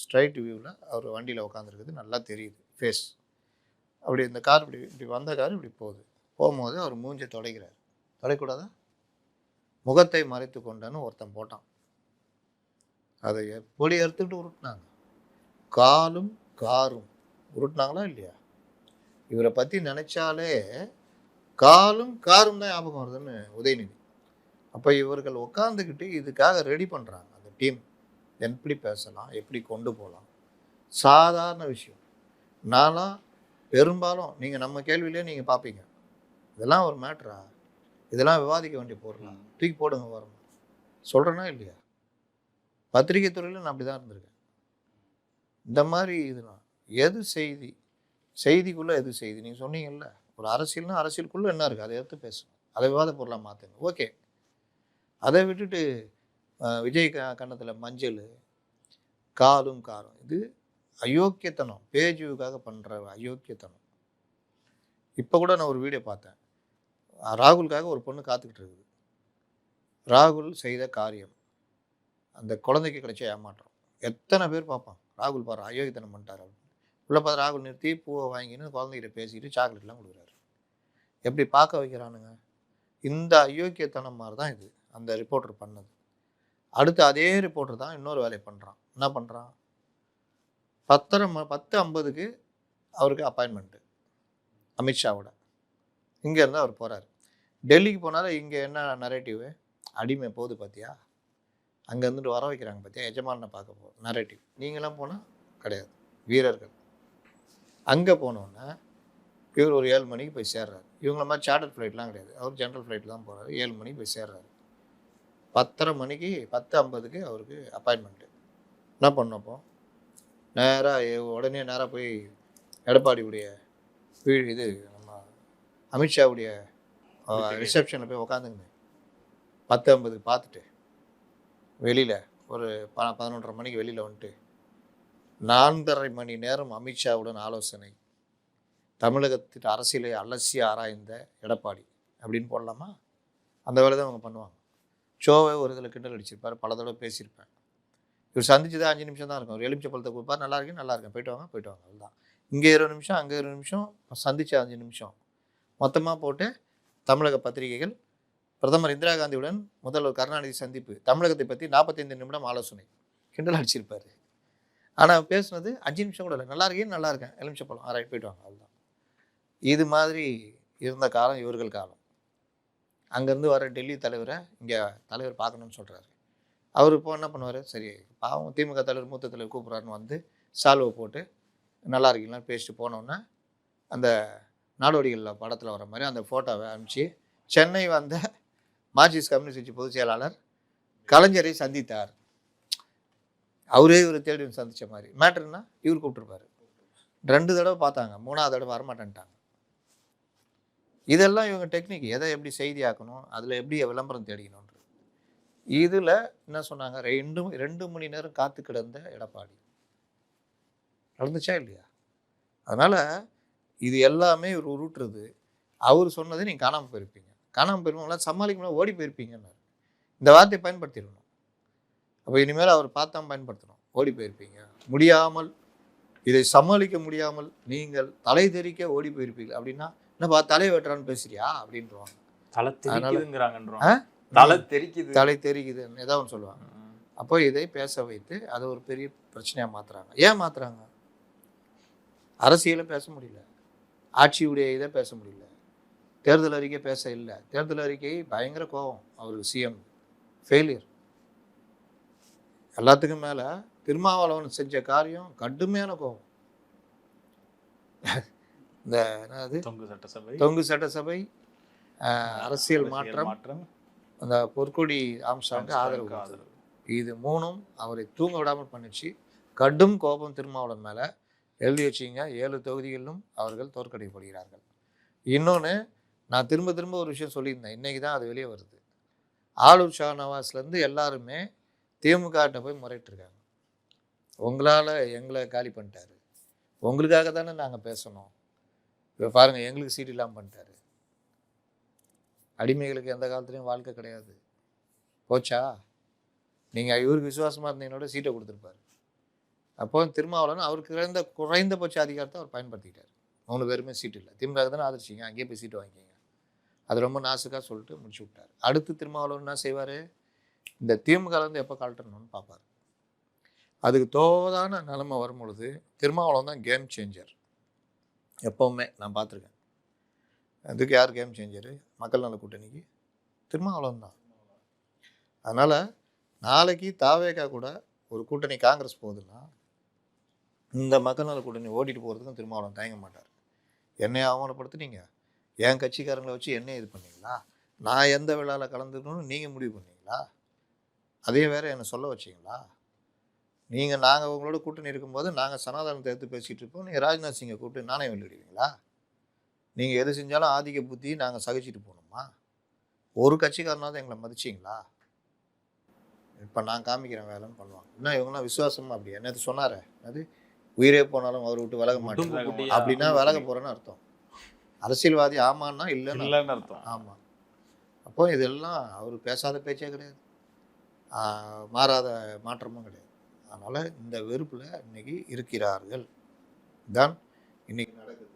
ஸ்ட்ரைட் வியூவில் அவர் வண்டியில் உட்காந்துருக்குது நல்லா தெரியுது ஃபேஸ். அப்படி இந்த கார் இப்படி வந்த கார் இப்படி போகும்போது அவர் மூஞ்சை தொடைக்கிறார். தொடைக்கூடாதா? முகத்தை மறைத்து கொண்டான்னு ஒருத்தன் போட்டான். அதை எப்படி எடுத்துக்கிட்டு உருட்டினாங்க, காலும் காரும் உருட்டினாங்களா இல்லையா? இவரை பற்றி நினைச்சாலே காலும் காரும் தான் ஞாபகம் வருதுன்னு உதயநிதி. அப்போ இவர்கள் உட்காந்துக்கிட்டு இதுக்காக ரெடி பண்ணுறாங்க. அந்த டீம் எப்படி பேசலாம், எப்படி கொண்டு போகலாம், சாதாரண விஷயம். நான்லாம் பெரும்பாலும் நீங்கள் நம்ம கேள்வியிலே நீங்கள் பார்ப்பீங்க, இதெல்லாம் ஒரு மேட்ரா, இதெல்லாம் விவாதிக்க வேண்டிய பொருள், தூக்கி போடுங்க வரும் சொல்கிறேன்னா இல்லையா? பத்திரிகை துறையில் நான் அப்படி தான் இருந்திருக்கேன். இந்த மாதிரி இதெல்லாம் எது செய்திக்குள்ளே எது செய்தி? நீங்கள் சொன்னீங்கல்ல, ஒரு அரசியல்னா அரசியலுக்குள்ளே என்ன இருக்குது அதை எடுத்து பேசணும், அதை விவாத பொருளாக மாற்றுங்க. ஓகே, அதை விட்டுட்டு விஜய் கண்ணத்தில் மஞ்சள், காலும் காரம், இது அயோக்கியத்தனம், பேஜுக்காக பண்ணுற அயோக்கியத்தனம். இப்போ கூட நான் ஒரு வீடியோ பார்த்தேன், ராகுலுக்காக ஒரு பொண்ணு காத்துக்கிட்டு இருக்குது. ராகுல் செய்த காரியம், அந்த குழந்தைக்கு கிடைச்ச ஏமாற்றம். எத்தனை பேர் பார்ப்பான், ராகுல் பாரு அயோக்கியத்தனம் பண்ணிட்டார் அப்படின்னு. உள்ள பார்த்து ராகுல் நிறுத்தி பூவை வாங்கின்னு குழந்தைகிட்ட பேசிக்கிட்டு சாக்லேட்லாம் கொடுக்குறாரு. எப்படி பார்க்க வைக்கிறானுங்க? இந்த அயோக்கியத்தனம் மாதிரி தான் இது அந்த ரிப்போர்ட்டர் பண்ணது. அடுத்து அதே ரிப்போர்ட்டர் தான் இன்னொரு வேலையை பண்ணுறான். என்ன பண்ணுறான்? 10:50க்கு அவருக்கு அப்பாயின்மெண்ட்டு அமித்ஷாவோட. இங்கேருந்து அவர் போகிறார். டெல்லிக்கு போனார். இங்கே என்ன நரேட்டிவ், அடிமை போகுது பார்த்தியா, அங்கே இருந்துட்டு வர வைக்கிறாங்க பார்த்தியா, எஜமானை பார்க்க போகிறோம் நரேட்டிவ். நீங்களாம் போனால் கிடையாது, வீரர்கள். அங்கே போனோன்னே இவர் ஒரு 7 மணிக்கு போய் சேர்றாரு. இவங்கள மாதிரி சார்ட்டர் ஃப்ளைட்லாம் கிடையாது, அவர் ஜென்ரல் ஃப்ளைட்டில் தான் போகிறாரு. 7 மணிக்கு போய் சேர்றாரு. 10:30 மணிக்கு 10:50க்கு அவருக்கு அப்பாயின்மெண்ட்டு. என்ன பண்ணப்போ உடனே நேராக போய் எடப்பாடியுடைய இது நம்ம அமித்ஷாவுடைய ரிசப்ஷனில் போய் உக்காந்துங்க. 10:50க்கு பார்த்துட்டு வெளியில் ஒரு 11:30 மணிக்கு வெளியில் வந்துட்டு 4:30 மணி நேரம் அமித்ஷாவுடன் ஆலோசனை, தமிழகத்தின் அரசியலை அலசி ஆராய்ந்த எடப்பாடி அப்படின்னு போடலாமா? அந்த வேலை தான் அவங்க பண்ணுவாங்க. ஷோவை ஒரு இதில் கிண்டல் அடிச்சிருப்பார், பல தடவை பேசியிருப்பேன். இவர் சந்திச்சது 5 நிமிஷம் தான் இருக்கும். ஒரு எலுமிச்சை பழத்தை கொடுப்பார், நல்லா இருக்கேன் போயிட்டு வாங்க அதுதான். இங்கே 20 நிமிஷம், அங்கே 20 நிமிஷம், சந்திச்ச 5 நிமிஷம் மொத்தமாக போட்டு தமிழக பத்திரிகைகள் பிரதமர் இந்திரா காந்தியுடன் முதல்வர் கருணாநிதி சந்திப்பு, தமிழகத்தை பற்றி 45 நிமிடம் ஆலோசனை, கிண்டல் அடிச்சிருப்பார். ஆனால் பேசுனது 5 நிமிஷம் கூட இல்லை. நல்லா இருக்கேன் எலுமிச்சை பழம் ஆராய் போயிட்டு வாங்க அதுதான். இது மாதிரி இருந்த காலம் இவர்கள் காலம். அங்கேருந்து வர டெல்லி தலைவரை இங்கே தலைவர் பார்க்கணும்னு சொல்கிறாரு. அவர் இப்போ என்ன பண்ணுவார், சரி பாவம் திமுக தலைவர் மூத்த தலைவர் கூப்பிட்றாருன்னு வந்து சால்வை போட்டு நல்லா இருக்கீங்களான்னு பேசிட்டு போனோன்னே அந்த நாடோடிகளில் படத்தில் வர மாதிரி அந்த ஃபோட்டோவை அனுப்பிச்சு சென்னை வந்த மார்க்சிஸ்ட் கம்யூனிஸ்ட் கட்சி பொதுச் செயலாளர் கலைஞரை சந்தித்தார். அவரே இவர் தேடி சந்தித்த மாதிரி மேட்டர்னா இவர் கூப்பிட்டுருப்பாரு. 2 தடவை பார்த்தாங்க, 3ஆவது தடவை வரமாட்டேன்ட்டாங்க. இதெல்லாம் இவங்க டெக்னிக், எதை எப்படி செய்தியாக்கணும், அதில் எப்படி விளம்பரம் தேடிக்கணுன்றது. இதில் என்ன சொன்னாங்க, 2 மணி நேரம் காத்து கிடந்த எடப்பாடி நடந்துச்சா இல்லையா? அதனால் இது எல்லாமே இவர் உருட்டுறது. அவர் சொன்னதை நீங்கள் காணாமல் போயிருப்பீங்க. காணாமல் போயிருப்பீங்களா, சமாளிக்க முடியாது, ஓடி போயிருப்பீங்கன்னாரு. இந்த வார்த்தையை பயன்படுத்திடணும். அப்போ இனிமேல் அவர் பார்த்தா பயன்படுத்தணும். ஓடி போயிருப்பீங்க, முடியாமல், இதை சமாளிக்க முடியாமல் நீங்கள் தலை தெறிக்க ஓடி போயிருப்பீங்க அப்படின்னா, என்னப்பா தலை வெட்டுறான்னு பேசுறியா அப்படின்றாங்க. தலை தெரிக்குது, தலை தெரிக்குதுன்னு ஏதாவது ஒன்று சொல்லுவாங்க. அப்போ இதை பேச வைத்து அதை ஒரு பெரிய பிரச்சனையாக மாற்றுறாங்க. ஏன் மாற்றுறாங்க? அரசியலை பேச முடியல, ஆட்சியுடைய இதை பேச முடியல, தேர்தல் அறிக்கை பேச இல்லை. தேர்தல் அறிக்கை பயங்கர கோபம் அவருக்கு, சிஎம் ஃபெயிலியர். எல்லாத்துக்கும் மேலே திருமாவளவன் செஞ்ச காரியம் கடுமையான கோபம். இந்த என்னது தொங்கு சட்டசபை, அரசியல் மாற்றம், அந்த பொற்கொடி ஆம்சாங்க ஆதரவு, இது மூணும் அவரை தூங்க விடாமல் பண்ணிச்சு. கடும் கோபம் திருமாவளவன் மேலே. எழுதி வச்சிங்க, 7 தொகுதிகளிலும் அவர்கள் தோற்கடிக்கப்படுகிறார்கள். இன்னொன்று, நான் திரும்ப திரும்ப ஒரு விஷயம் சொல்லியிருந்தேன், இன்றைக்கி தான் அது வெளியே வருது. ஆளூர் ஷாநவாஸ்லேருந்து எல்லாருமே திமுகட்ட போய் முறையிட்டிருக்காங்க. உங்களால் எங்களை காலி பண்ணிட்டாரு, உங்களுக்காக தானே நாங்கள் பேசணும், இப்போ பாருங்கள் எங்களுக்கு சீட் இல்லாமல் பண்ணிட்டாரு. அடிமைகளுக்கு எந்த காலத்துலேயும் வாழ்க்கை கிடையாது, போச்சா? நீங்கள் இவருக்கு விசுவாசமாக இருந்தீங்களோட சீட்டை கொடுத்துருப்பாரு. அப்போ திருமாவளவன் அவருக்கு குறைந்தபட்ச அதிகாரத்தை அவர் பயன்படுத்திக்கிட்டார். 3 பேருமே சீட்டு இல்லை, திமுக தானே ஆதரிச்சிங்க, அங்கேயே போய் சீட்டு வாங்கிக்கிங்க, அது ரொம்ப நாசுக்காக சொல்லிட்டு முடிச்சு விட்டார். அடுத்து திருமாவளவன் என்ன செய்வார்? இந்த திமுகலேருந்து எப்போ கழட்டணும்னு பார்ப்பார். அதுக்கு தோதான நிலைமை வரும் பொழுது திருமாவளவன் தான் கேம் சேஞ்சர். எப்போவுமே நான் பார்த்துருக்கேன். அதுக்கு யார் கேம் சேஞ்சரு? மக்கள் நல கூட்டணிக்கு திருமாவளவன் தான். அதனால் நாளைக்கு தாவேகா கூட ஒரு கூட்டணி காங்கிரஸ் போகுதுன்னா, இந்த மக்கள் நல கூட்டணி ஓட்டிட்டு போகிறதுக்கும் திருமாவளவன் தயங்க மாட்டார். என்னை அவமானப்படுத்துனீங்க, என் கட்சிக்காரங்களை வச்சு என்ன இது பண்ணீங்களா, நான் எந்த விழாவில் கலந்துக்கணும்னு நீங்கள் முடிவு பண்ணீங்களா, அதே வேற என்னை சொல்ல வச்சிங்களா, நாங்கள் உங்களோட கூட்டணி இருக்கும்போது நாங்கள் சனாதனத்தை எடுத்து பேசிகிட்டு இருப்போம், நீங்கள் ராஜ்நாத் சிங்கை கூப்பிட்டு நாணயம் வெளியிடுவீங்களா? நீங்கள் எது செஞ்சாலும் ஆதிக்க புத்தி நாங்கள் சகிச்சிட்டு போகணுமா? ஒரு கட்சிக்காரனாவது எங்களை மதிச்சிங்களா? இப்போ நான் காமிக்கிறேன் வேலைன்னு பண்ணுவாங்க. இன்னும் இவங்களாம் விசுவாசமாக அப்படி என்னது சொன்னார், அது உயிரே போனாலும் அவர் விட்டு விலக மாட்டேன் அப்படின்னா விலக போகிறேன்னு அர்த்தம். அரசியல்வாதி ஆமான்னா இல்லைன்னு அர்த்தம். ஆமாம். அப்போ இதெல்லாம் அவர் பேசாத பேச்சே கிடையாது, மாறாத மாற்றமும் கிடையாது. அதனால் இந்த வெறுப்பில் இன்னைக்கு இருக்கிறார்கள் தான் இன்னைக்கு நடக்குது.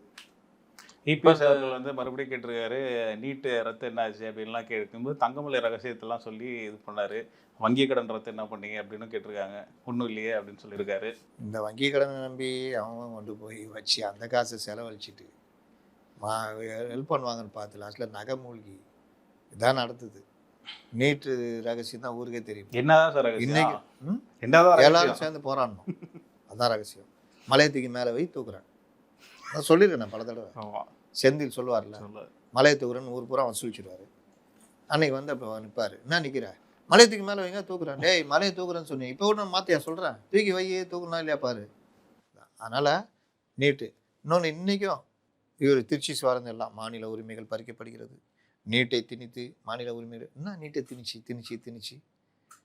இபிஎஸ் அவர்கள் வந்து மறுபடியும் கேட்டிருக்காரு, நீட்டு ரத்து என்ன ஆச்சு அப்படின்லாம் கேட்கும்போது தங்கமலை ரகசியத்தெல்லாம் சொல்லி இது பண்ணார். வங்கி கடன் ரத்து என்ன பண்ணீங்க அப்படின்னு கேட்டிருக்காங்க. ஒன்றும் இல்லையே அப்படின்னு சொல்லியிருக்காரு. இந்த வங்கி கடனை நம்பி அவங்க கொண்டு போய் வச்சு அந்த காசை செலவழிச்சிட்டு ஹெல்ப் பண்ணுவாங்கன்னு பார்த்து லாஸ்ட்டில் நகை மூழ்கி இதான் நடத்துது. நீட்டு ரகசியம் தான் ஊருக்கே தெரியும். என்னதான் சார் இன்னைக்கு எல்லாரும் சேர்ந்து போராடணும், அதான் ரகசியம். மலையத்துக்கு மேலே வை தூக்குறேன், நான் சொல்லியிருக்கேன் நான் பல தடவை. செந்தில் சொல்லுவார்ல, மலையை தூக்குறேன்னு ஊர் பூரா வசூலிச்சிடுவார். அன்னைக்கு வந்து அப்போ நிற்பார், என்ன நிற்கிற, மலையத்துக்கு மேலே வைங்க தூக்குறேன், டேய் மலையை தூக்குறேன்னு சொன்னீங்க, இப்போ கூட நான் மாற்றியா சொல்கிறேன், தூக்கி வையே தூக்குனா இல்லையா பாரு. அதனால் நீட்டு இன்னொன்று, இன்றைக்கும் இவர் திருச்சி சுவாரந்து எல்லாம் மாநில உரிமைகள் பறிக்கப்படுகிறது, நீட்டை திணித்து மாநில உரிமைகள், என்ன நீட்டை திணிச்சு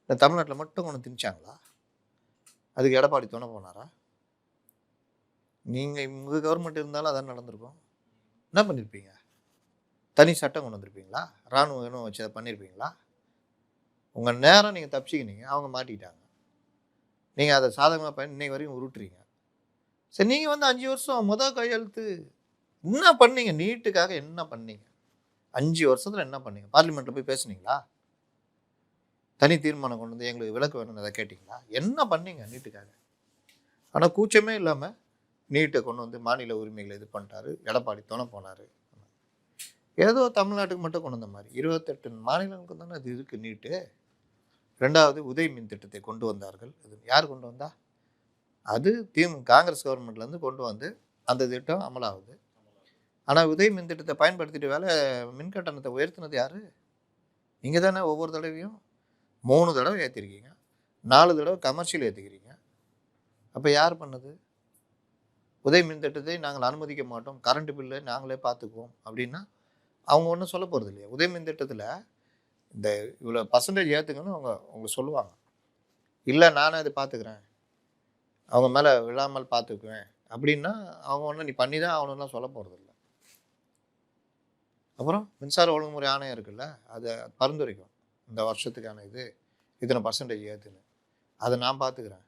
இந்த தமிழ்நாட்டில் மட்டும் ஒன்று திணிச்சாங்களா? அதுக்கு எடப்பாடி துணை போனாரா? நீங்கள் உங்கள் கவர்மெண்ட் இருந்தாலும் அதான் நடந்திருக்கும். என்ன பண்ணியிருப்பீங்க? தனி சட்டம் கொண்டு வந்திருப்பீங்களா? இராணுவம் வச்சு அதை பண்ணியிருப்பீங்களா? உங்கள் நேரம் நீங்கள் தப்பிச்சிக்கினீங்க, அவங்க மாட்டிக்கிட்டாங்க, நீங்கள் அதை சாதகமாக பண்ணி இன்னைக்கு வரையும் உருட்டுறீங்க. சரி, நீங்கள் வந்து 5 வருஷம் கையெழுத்து என்ன பண்ணீங்க? நீட்டுக்காக என்ன பண்ணீங்க? 5 வருஷத்தில் என்ன பண்ணீங்க? பார்லிமெண்ட்டில் போய் பேசுனீங்களா? தனி தீர்மானம் கொண்டு வந்து எங்களுக்கு விலக்கு வேணும்னு அதை கேட்டிங்களா? என்ன பண்ணீங்க நீட்டுக்காக? ஆனால் கூச்சமே இல்லாமல் நீட்டை கொண்டு வந்து மாநில உரிமைகளை இது பண்ணிட்டாரு. எடப்பாடி துணை போனார். ஏதோ தமிழ்நாட்டுக்கு மட்டும் கொண்டு வந்த மாதிரி 28 மாநிலங்களுக்கு தானே அது இருக்குது நீட்டு. 2வது உதய் மின் திட்டத்தை கொண்டு வந்தார்கள். அது யார் கொண்டு வந்தா? அது காங்கிரஸ் கவர்மெண்ட்லேருந்து கொண்டு வந்து அந்த திட்டம் அமலாகுது. ஆனால் உதய் மின் திட்டத்தை பயன்படுத்திட்டு மின் கட்டணத்தை உயர்த்தினது யார்? நீங்கள் தானே. ஒவ்வொரு தடவையும் 3 தடவை ஏற்றிருக்கீங்க, 4 தடவை கமர்ஷியல் ஏற்றிக்கிறீங்க. அப்போ யார் பண்ணது? உதய் மின் திட்டத்தை நாங்கள் அனுமதிக்க மாட்டோம், கரண்ட் பில்லை நாங்களே பார்த்துக்குவோம் அப்படின்னா அவங்க ஒன்றும் சொல்ல போகிறது இல்லையா? உதய் மின் திட்டத்தில் இந்த இவ்வளோ % ஏற்றுக்கணும் அவங்க சொல்லுவாங்க. இல்லை நானே அதை பார்த்துக்கிறேன் அவங்க மேலே விழாமல் பார்த்துக்குவேன் அப்படின்னா அவங்க ஒன்றும் நீ பண்ணி தான் ஆகணும்லாம் சொல்ல போகிறதில்ல. அப்புறம் மின்சார ஒழுங்குமுறை ஆணையம் இருக்குல்ல, அதை பரிந்துரைக்கும். இந்த வருஷத்துக்கான இது இத்தனை % ஏற்றுன்னு. அதை நான் பார்த்துக்கிறேன்,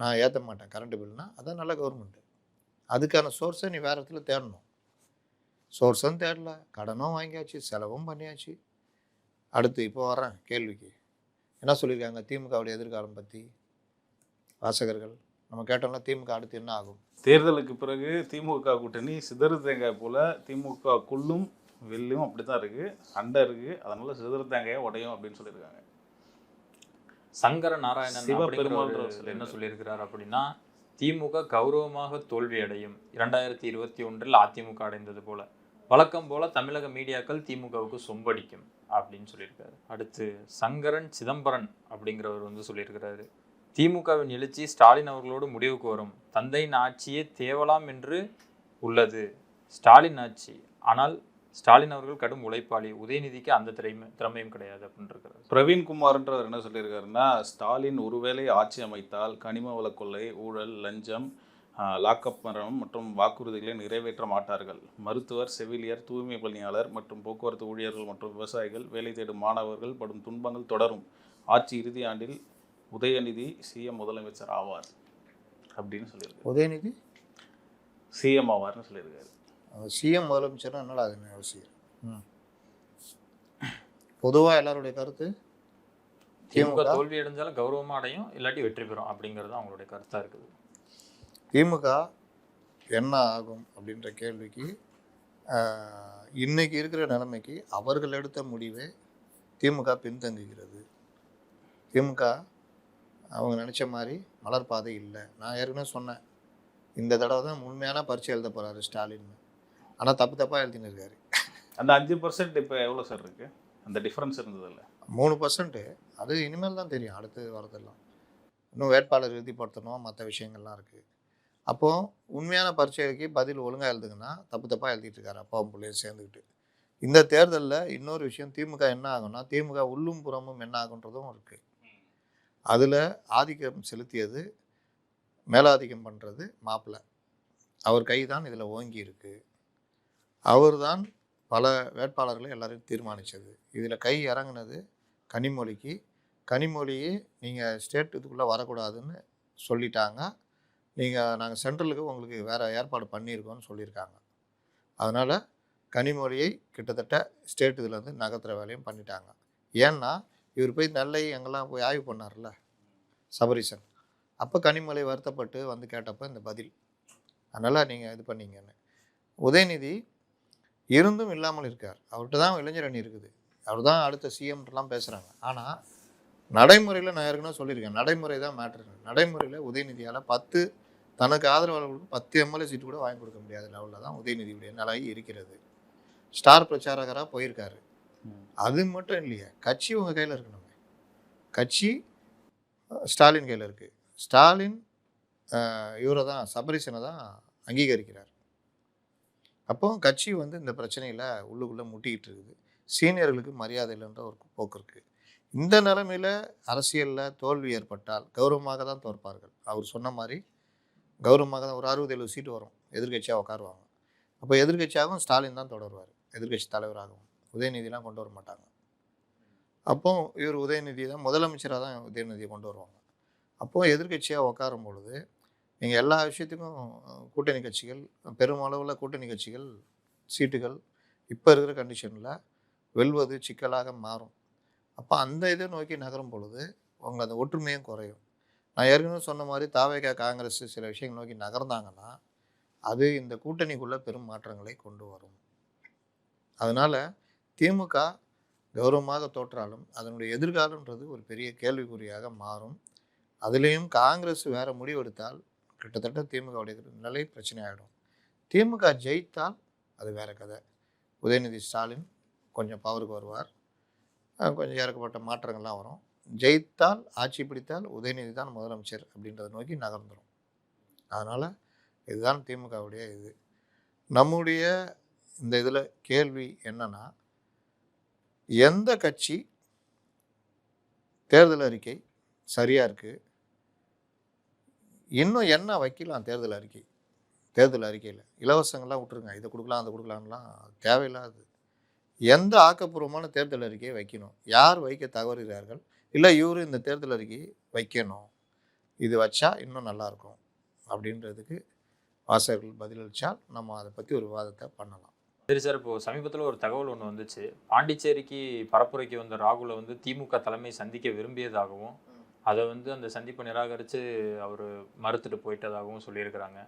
நான் ஏற்ற மாட்டேன் கரண்ட் பில்னா, அதான் நல்ல கவர்மெண்ட்டு. அதுக்கான சோர்ஸை நீ வேறு இடத்துல தேடணும். சோர்ஸும் தேடல, கடனும் வாங்கியாச்சு, செலவும் பண்ணியாச்சு. அடுத்து இப்போ வர்றேன் கேள்விக்கு. என்ன சொல்லியிருக்காங்க திமுகவுடைய எதிர்காலம் பற்றி வாசகர்கள்? நம்ம கேட்டோம்னா திமுக அடுத்து என்ன ஆகும்? தேர்தலுக்கு பிறகு திமுக கூட்டணி சிதறு தேங்காய் போல திமுக குள்ளும் வெள்ளும் அப்படி தான் இருக்குது, சண்டை இருக்குது, அதனால சிதறு தேங்காயை உடையும் அப்படின்னு சொல்லியிருக்காங்க. சங்கர நாராயணன் சிவபெருமாள் அப்படிங்கிறவர் என்ன சொல்லியிருக்கிறார் அப்படின்னா, திமுக கௌரவமாக தோல்வி அடையும். 2021 அதிமுக அடைந்தது போல, வழக்கம் போல தமிழக மீடியாக்கள் திமுகவுக்கு சொம்படிக்கும் அப்படின்னு சொல்லியிருக்காரு. அடுத்து சங்கரன் சிதம்பரன் அப்படிங்கிறவர் வந்து சொல்லியிருக்கிறாரு, திமுகவின் எழுச்சி ஸ்டாலின் அவர்களோடு முடிவுக்கு வரும். தந்தையின் ஆட்சியே தேவலாம் என்று உள்ளது ஸ்டாலின் ஆட்சி. ஆனால் ஸ்டாலின் அவர்கள் கடும் உழைப்பாளி, உதயநிதிக்கு அந்த திறமையும் கிடையாது அப்படின்னு இருக்கிறார். பிரவீன்குமார்ன்றவர் என்ன சொல்லியிருக்காருன்னா, ஸ்டாலின் ஒருவேளை ஆட்சி அமைத்தால் கனிம வள கொள்ளை, ஊழல், லஞ்சம், லாக்அப் மரணம் மற்றும் வாக்குறுதிகளை நிறைவேற்ற மாட்டார்கள். மருத்துவர், செவிலியர், தூய்மை பணியாளர் மற்றும் போக்குவரத்து ஊழியர்கள் மற்றும் விவசாயிகள், வேலை தேடும் மாணவர்கள் படும் துன்பங்கள் தொடரும். ஆட்சி இறுதி ஆண்டில் உதயநிதி சிஎம் முதலமைச்சர் ஆவார் அப்படின்னு சொல்லியிருக்காரு. உதயநிதி சிஎம் ஆவார்னு சொல்லியிருக்காரு. சிஎம் முதலமைச்சர்னா என்னடா அது அவசியம்? பொதுவாக எல்லாருடைய கருத்து திமுக தோல்வி அடைஞ்சாலும் கௌரவமாக அடையும், இல்லாட்டி வெற்றி பெறும் அப்படிங்கிறது அவங்களுடைய கருத்தாக இருக்குது. திமுக என்ன ஆகும் அப்படின்ற கேள்விக்கு இன்னைக்கு இருக்கிற நிலைமைக்கு அவர்கள் எடுத்த முடிவே திமுக பின்தங்குகிறது. திமுக அவங்க நினச்ச மாதிரி மலர்பாதை இல்லை. நான் ஏற்கனவே சொன்னேன், இந்த தடவை தான் உண்மையான பரீட்சை எழுத போகிறாரு ஸ்டாலின். ஆனால் தப்பாக எழுதின்னு இருக்காரு. அந்த 5% இப்போ எவ்வளோ சார் இருக்குது? அந்த டிஃப்ரென்ஸ் இருந்ததில்ல 3%. அது இனிமேல் தான் தெரியும், அடுத்து வரதெல்லாம். இன்னும் வேட்பாளர் இறுதிப்படுத்தணும், மற்ற விஷயங்கள்லாம் இருக்குது. அப்போது உண்மையான பரீட்சைக்கு பதில் ஒழுங்காக எழுதுங்கன்னா தப்பாக எழுதிட்டு இருக்காரு அப்பாவும் பிள்ளையும் சேர்ந்துக்கிட்டு. இந்த தேர்தலில் இன்னொரு விஷயம், திமுக என்ன ஆகும்னா, திமுக உள்ளும் புறமும் என்ன ஆகுன்றதும் இருக்குது. அதில் ஆதிக்கம் செலுத்தியது, மேலாதிக்கம் பண்ணுறது மாப்பிள்ளை. அவர் கை தான் இதில் ஓங்கி இருக்குது. அவர் தான் பல வேட்பாளர்களை எல்லாரையும் தீர்மானித்தது. இதில் கை இறங்குனது கனிமொழிக்கு. கனிமொழியே நீங்கள் ஸ்டேட் இதுக்குள்ளே வரக்கூடாதுன்னு சொல்லிட்டாங்க. நாங்கள் சென்ட்ரலுக்கு உங்களுக்கு வேறு ஏற்பாடு பண்ணியிருக்கோன்னு சொல்லியிருக்காங்க. அதனால் கனிமொழியை கிட்டத்தட்ட ஸ்டேட் இதில் நகர்த்துற வேலையும் பண்ணிட்டாங்க. ஏன்னா இவர் போய் நெல்லை எங்கெல்லாம் போய் ஆய்வு பண்ணார்ல சபரீசன், அப்போ கனிமொழி வருத்தப்பட்டு வந்து கேட்டப்போ இந்த பதில். அதனால் நீங்கள் இது பண்ணீங்கன்னு. உதயநிதி இருந்தும் இல்லாமல் இருக்கார். அவர்கிட்ட தான் இளைஞர் அணி இருக்குது, அவர் தான் அடுத்த சிஎம்லாம் பேசுகிறாங்க. ஆனால் நடைமுறையில் நான் ஏற்கனவே சொல்லியிருக்கேன், நடைமுறை தான் மேட்ரு. நடைமுறையில் உதயநிதியால் தனக்கு ஆதரவாளர்களுக்கு 10 எம்எல்ஏ சீட்டு கூட வாங்கி கொடுக்க முடியாத லெவலில் தான் உதயநிதியுடைய நிலை இருக்கிறது. ஸ்டார் பிரச்சாரகராக போயிருக்காரு. அது மட்டும் இல்லையே, கட்சி உங்கள் கையில் இருக்கணுமே. கட்சி ஸ்டாலின் கையில் இருக்குது. ஸ்டாலின் இவரை தான் சபரீசனை தான் அங்கீகரிக்கிறார். அப்போ கட்சி இந்த பிரச்சனையில் உள்ளுக்குள்ளே முட்டிக்கிட்டு இருக்குது. சீனியர்களுக்கு மரியாதை இல்லைன்ற ஒரு போக்கு இருக்குது. இந்த நிலைமையில் அரசியலில் தோல்வி ஏற்பட்டால் கௌரவமாக தான் தோற்பார்கள். அவர் சொன்ன மாதிரி கௌரவமாக தான் ஒரு 60-70 சீட்டு வரும், எதிர்கட்சியாக உட்காருவாங்க. அப்போ எதிர்கட்சியாகவும் ஸ்டாலின் தான் தொடருவார், எதிர்கட்சி தலைவராகவும். உதயநிதிலாம் கொண்டு வர மாட்டாங்க. அப்போ இவர் உதயநிதி தான் முதலமைச்சராக தான் உதயநிதியை கொண்டு வருவாங்க. அப்போது எதிர்கட்சியாக உட்காரும் பொழுது நீங்கள் எல்லா விஷயத்துக்கும் கூட்டணி கட்சிகள், பெருமளவில் கூட்டணி கட்சிகள் சீட்டுகள் இப்போ இருக்கிற கண்டிஷனில் வெல்வது சிக்கலாக மாறும். அப்போ அந்த இதை நோக்கி நகரும் பொழுது உங்கள் அந்த ஒற்றுமையும் குறையும். நான் ஏற்கனவே சொன்ன மாதிரி தாவேகா காங்கிரஸ் சில விஷயங்கள் நோக்கி நகர்ந்தாங்கன்னா அது இந்த கூட்டணிக்குள்ளே பெரும் மாற்றங்களை கொண்டு வரும். அதனால் திமுக கௌரவமாக தோற்றாலும் அதனுடைய எதிர்காலன்றது ஒரு பெரிய கேள்விக்குறியாக மாறும். அதுலேயும் காங்கிரஸ் வேறு முடிவெடுத்தால் கிட்டத்தட்ட திமுகவுடைய நிலை பிரச்சனை ஆகிடும். திமுக ஜெயித்தால் அது வேறு கதை. உதயநிதி ஸ்டாலின் கொஞ்சம் பவருக்கு வருவார், கொஞ்சம் ஏற்கப்பட்ட மாற்றங்கள்லாம் வரும். ஜெயித்தால், ஆட்சி பிடித்தால் உதயநிதி தான் முதலமைச்சர் அப்படின்றத நோக்கி நகர்ந்துடும். அதனால் இதுதான் திமுகவுடைய இது. நம்முடைய இந்த இதில் கேள்வி என்னன்னா, எந்த கட்சி தேர்தல் அறிக்கை சரியாக இருக்குது, இன்னும் என்ன வைக்கலாம் தேர்தல் அறிக்கையில் இலவசங்கள்லாம் விட்டுருங்க, இதை கொடுக்கலாம் அதை கொடுக்கலாம்லாம் தேவையில்லாது. எந்த ஆக்கப்பூர்வமான தேர்தல் அறிக்கையை வைக்கணும், யார் வைக்க தவறுகிறார்கள், இல்லை இவரு இந்த தேர்தல் அறிக்கையை வைக்கணும், இது வச்சா இன்னும் நல்லாயிருக்கும் அப்படின்றதுக்கு வாசகர்கள் பதிலளித்தால் நம்ம அதை பற்றி ஒரு விவாதத்தை பண்ணலாம். சரி சார், இப்போ சமீபத்தில் ஒரு தகவல் ஒன்று வந்துச்சு. பாண்டிச்சேரிக்கு பரப்புரைக்கு வந்த ராகுலை வந்து திமுக தலைமை சந்திக்க விரும்பியதாகவும் அதை வந்து அந்த சந்திப்பை நிராகரித்து அவர் மறுத்துட்டு போயிட்டதாகவும் சொல்லியிருக்கிறாங்க.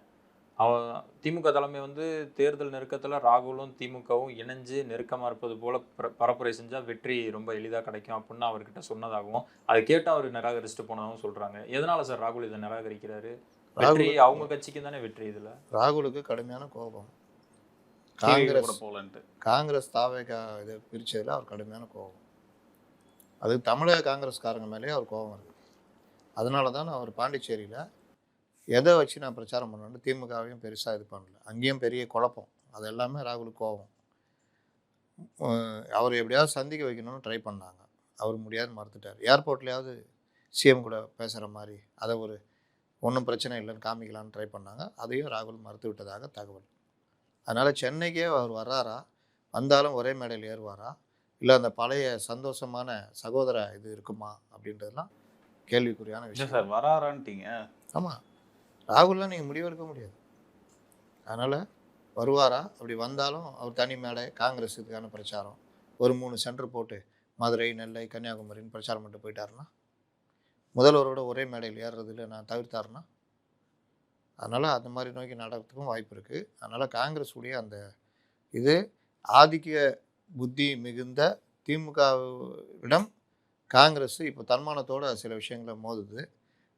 திமுக தலைமை வந்து தேர்தல் நெருக்கத்தில் ராகுலும் திமுகவும் இணைஞ்சு நெருக்கமாக இருப்பது போல பரப்புரை செஞ்சால் வெற்றி ரொம்ப எளிதாக கிடைக்கும் அப்படின்னு அவர்கிட்ட சொன்னதாகவும் அதை கேட்டு அவர் நிராகரிச்சுட்டு போனதாகவும் சொல்கிறாங்க. எதனால சார் ராகுல் இதை நிராகரிக்கிறாரு? வெற்றி அவங்க கட்சிக்கு தானே வெற்றி. இதில் ராகுலுக்கு கடுமையான கோபம். காங்கிரஸ் தாவேகா இதை பிரிச்சதில் அவர் கடுமையான கோபம். அது தமிழக காங்கிரஸ்காரங்க மேலேயே அவர் கோபம் இருக்குது. அதனால தான் அவர் பாண்டிச்சேரியில் எதை வச்சு நான் பிரச்சாரம் பண்ணணும்னு திமுகவையும் பெருசாக இது பண்ணல. அங்கேயும் பெரிய குழப்பம். அது எல்லாமே ராகுலுக்கு கோபம். அவர் எப்படியாவது சந்திக்க வைக்கணும்னு ட்ரை பண்ணாங்க. அவர் முடியாதுன்னு மறுத்துட்டார். ஏர்போர்ட்லேயாவது சிஎம் கூட பேசுகிற மாதிரி அதை ஒன்றும் பிரச்சனை இல்லைன்னு காமிக்கலான்னு ட்ரை பண்ணாங்க. அதையும் ராகுல் மறுத்து விட்டதாக தகவல். அதனால் சென்னைக்கே அவர் வர்றாரா, வந்தாலும் ஒரே மேடையில் ஏறுவாரா, இல்லை அந்த பழைய சந்தோஷமான சகோதர இது இருக்குமா அப்படின்றதுலாம் கேள்விக்குறியான விஷயம். சார் வராரான்ட்டீங்க. ஆமாம், ராகுல்லாம் நீங்கள் முடிவெடுக்க முடியாது. அதனால் வருவாரா, அப்படி வந்தாலும் அவர் தனி மேடை காங்கிரஸ் இதுக்கான பிரச்சாரம் ஒரு 3 சென்டர் போட்டு மதுரை, நெல்லை, கன்னியாகுமரின்னு பிரச்சாரம் பண்ணிட்டு போயிட்டாருன்னா, முதல்வரோட ஒரே மேடையில் ஏறுறதுல நான் தவிர்த்தாருன்னா, அதனால் அந்த மாதிரி நோக்கி நடக்கிறதுக்கும் வாய்ப்பு இருக்குது. அதனால் காங்கிரஸ் உடைய அந்த இது ஆதிக்க புத்தி மிகுந்த திமுகவிடம் காங்கிரஸ் இப்போ தன்மானத்தோட சில விஷயங்களை மோதுது.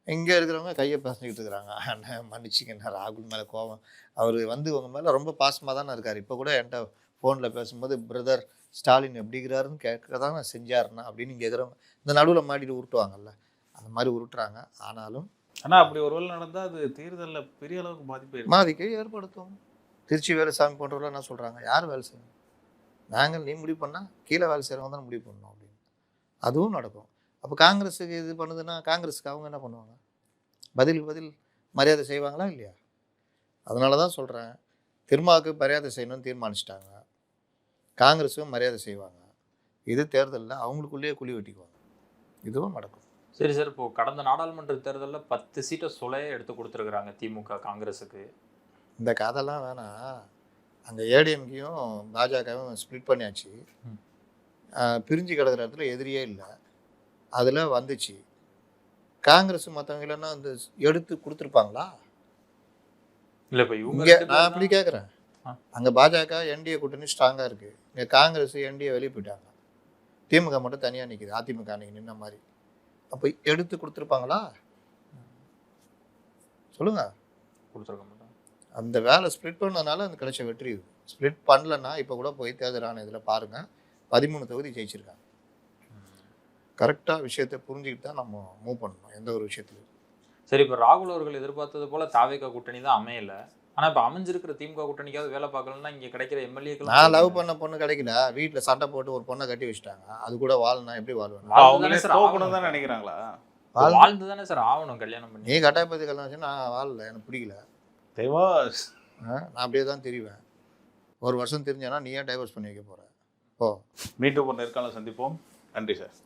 இங்கே இருக்கிறவங்க கையை பேசிக்கிட்டு இருக்கிறாங்க. அண்ணன் மன்னிச்சிங்கண்ணா, ராகுல் மேலே கோபம், அவர் வந்து உங்கள் மேலே ரொம்ப பாசமாக தானே இருக்கார். இப்போ கூட என்கிட்ட ஃபோனில் பேசும்போது பிரதர் ஸ்டாலின் எப்படிங்கிறாருன்னு கேட்க தான் செஞ்சாருண்ணா அப்படின்னு இங்கே இருக்கிறவங்க இந்த நடுவில் மாட்டிட்டு உருட்டுவாங்கல்ல, அந்த மாதிரி உருட்டுறாங்க. ஆனால் அப்படி ஒரு வேலை நடந்தால் அது தேர்தலில் பெரிய அளவுக்கு பாதிப்பை ஏற்படுத்தும். திருச்சி வேலுசாமி போன்றவர்கள் என்ன சொல்கிறாங்க, யார் வேலை செய்யணும், நாங்கள் நீ முடிவு பண்ணால் கீழே வேலை செய்கிறவங்க தான் முடிவு பண்ணணும் அப்படின்னு. அதுவும் நடக்கும். அப்போ காங்கிரஸுக்கு இது பண்ணுதுன்னா காங்கிரஸுக்கு அவங்க என்ன பண்ணுவாங்க, பதில் மரியாதை செய்வாங்களா இல்லையா? அதனால தான் சொல்கிறேன், திருமாவுக்கு மரியாதை செய்யணும்னு தீர்மானிச்சிட்டாங்க, காங்கிரஸுக்கும் மரியாதை செய்வாங்க. இது தேர்தலில் அவங்களுக்குள்ளேயே குழி வெட்டிக்குவாங்க. இதுவும் நடக்கும். சரி சார், இப்போது கடந்த நாடாளுமன்ற தேர்தலில் 10 சீட்டை சொலையே எடுத்து கொடுத்துருக்குறாங்க திமுக காங்கிரஸுக்கு. இந்த கதைலாம் வேணாம். அங்கே ஏடிஎம்கையும் பாஜகவும் ஸ்ப்ளிட் பண்ணியாச்சு. பிரிஞ்சு கிடக்கிற இடத்துல எதிரியே இல்லை. அதில் வந்துச்சு. காங்கிரஸ் மற்றவங்க இல்லைன்னா அந்த எடுத்து கொடுத்துருப்பாங்களா? இல்லை, இப்போ இவங்க நான் அப்படி கேட்குறேன். அங்கே பாஜக என்டிஏ கூட்டணி ஸ்ட்ராங்காக இருக்குது. இங்கே காங்கிரஸ் என்டிஏ வெளியே போயிட்டாங்க. திமுக மட்டும் தனியாக நிற்கிது, அதிமுக அன்றைக்கி நின்ன மாதிரி. அப்போ எடுத்து கொடுத்துருப்பாங்களா சொல்லுங்க? கொடுத்துருக்க மாட்டாங்க. அந்த வேலை ஸ்ப்ளிட் பண்ணதுனால அந்த கிடைச்ச வெற்றி. ஸ்ப்ளிட் பண்ணலன்னா இப்போ கூட போய் தேர்தல் ஆணையத்தில் பாருங்கள், 13 தொகுதி ஜெயிச்சிருக்காங்க. கரெக்டாக விஷயத்தை புரிஞ்சுக்கிட்டு தான் நம்ம மூவ் பண்ணணும் எந்த ஒரு விஷயத்துலையும். சரி, இப்போ ராகுல் அவர்கள் எதிர்பார்த்தது போல தாவேகா கூட்டணி தான் அமையல. ஆனால் இப்போ அமைஞ்சிருக்கிற திமுக கூட்டணிக்காவது வேலை பார்க்கலன்னா இங்கே கிடைக்கிற எம்எல்ஏக்கள். நான் லவ் பண்ண பொண்ணு கிடைக்கல, வீட்டில் சண்டை போட்டு ஒரு பொண்ணை கட்டி வச்சுட்டாங்க. அது கூட வாழ்னா எப்படி வாழ்வேன்? தான் நினைக்கிறாங்களா? வாழ்ந்து தானே சார் ஆகணும் கல்யாணம் பண்ணி. நீ கட்டாயப்பத்தி கல்யாணம் வச்சு நான் வாழல, எனக்கு பிடிக்கல. நான் அப்படியே தான் தெரிவேன். ஒரு வருஷம் தெரிஞ்சேன்னா நீ ஏன் டைவர்ஸ் பண்ணி வைக்க போகிற? ஓ, மீண்டும் ஒரு நேர்காணல் சந்திப்போம். நன்றி சார்.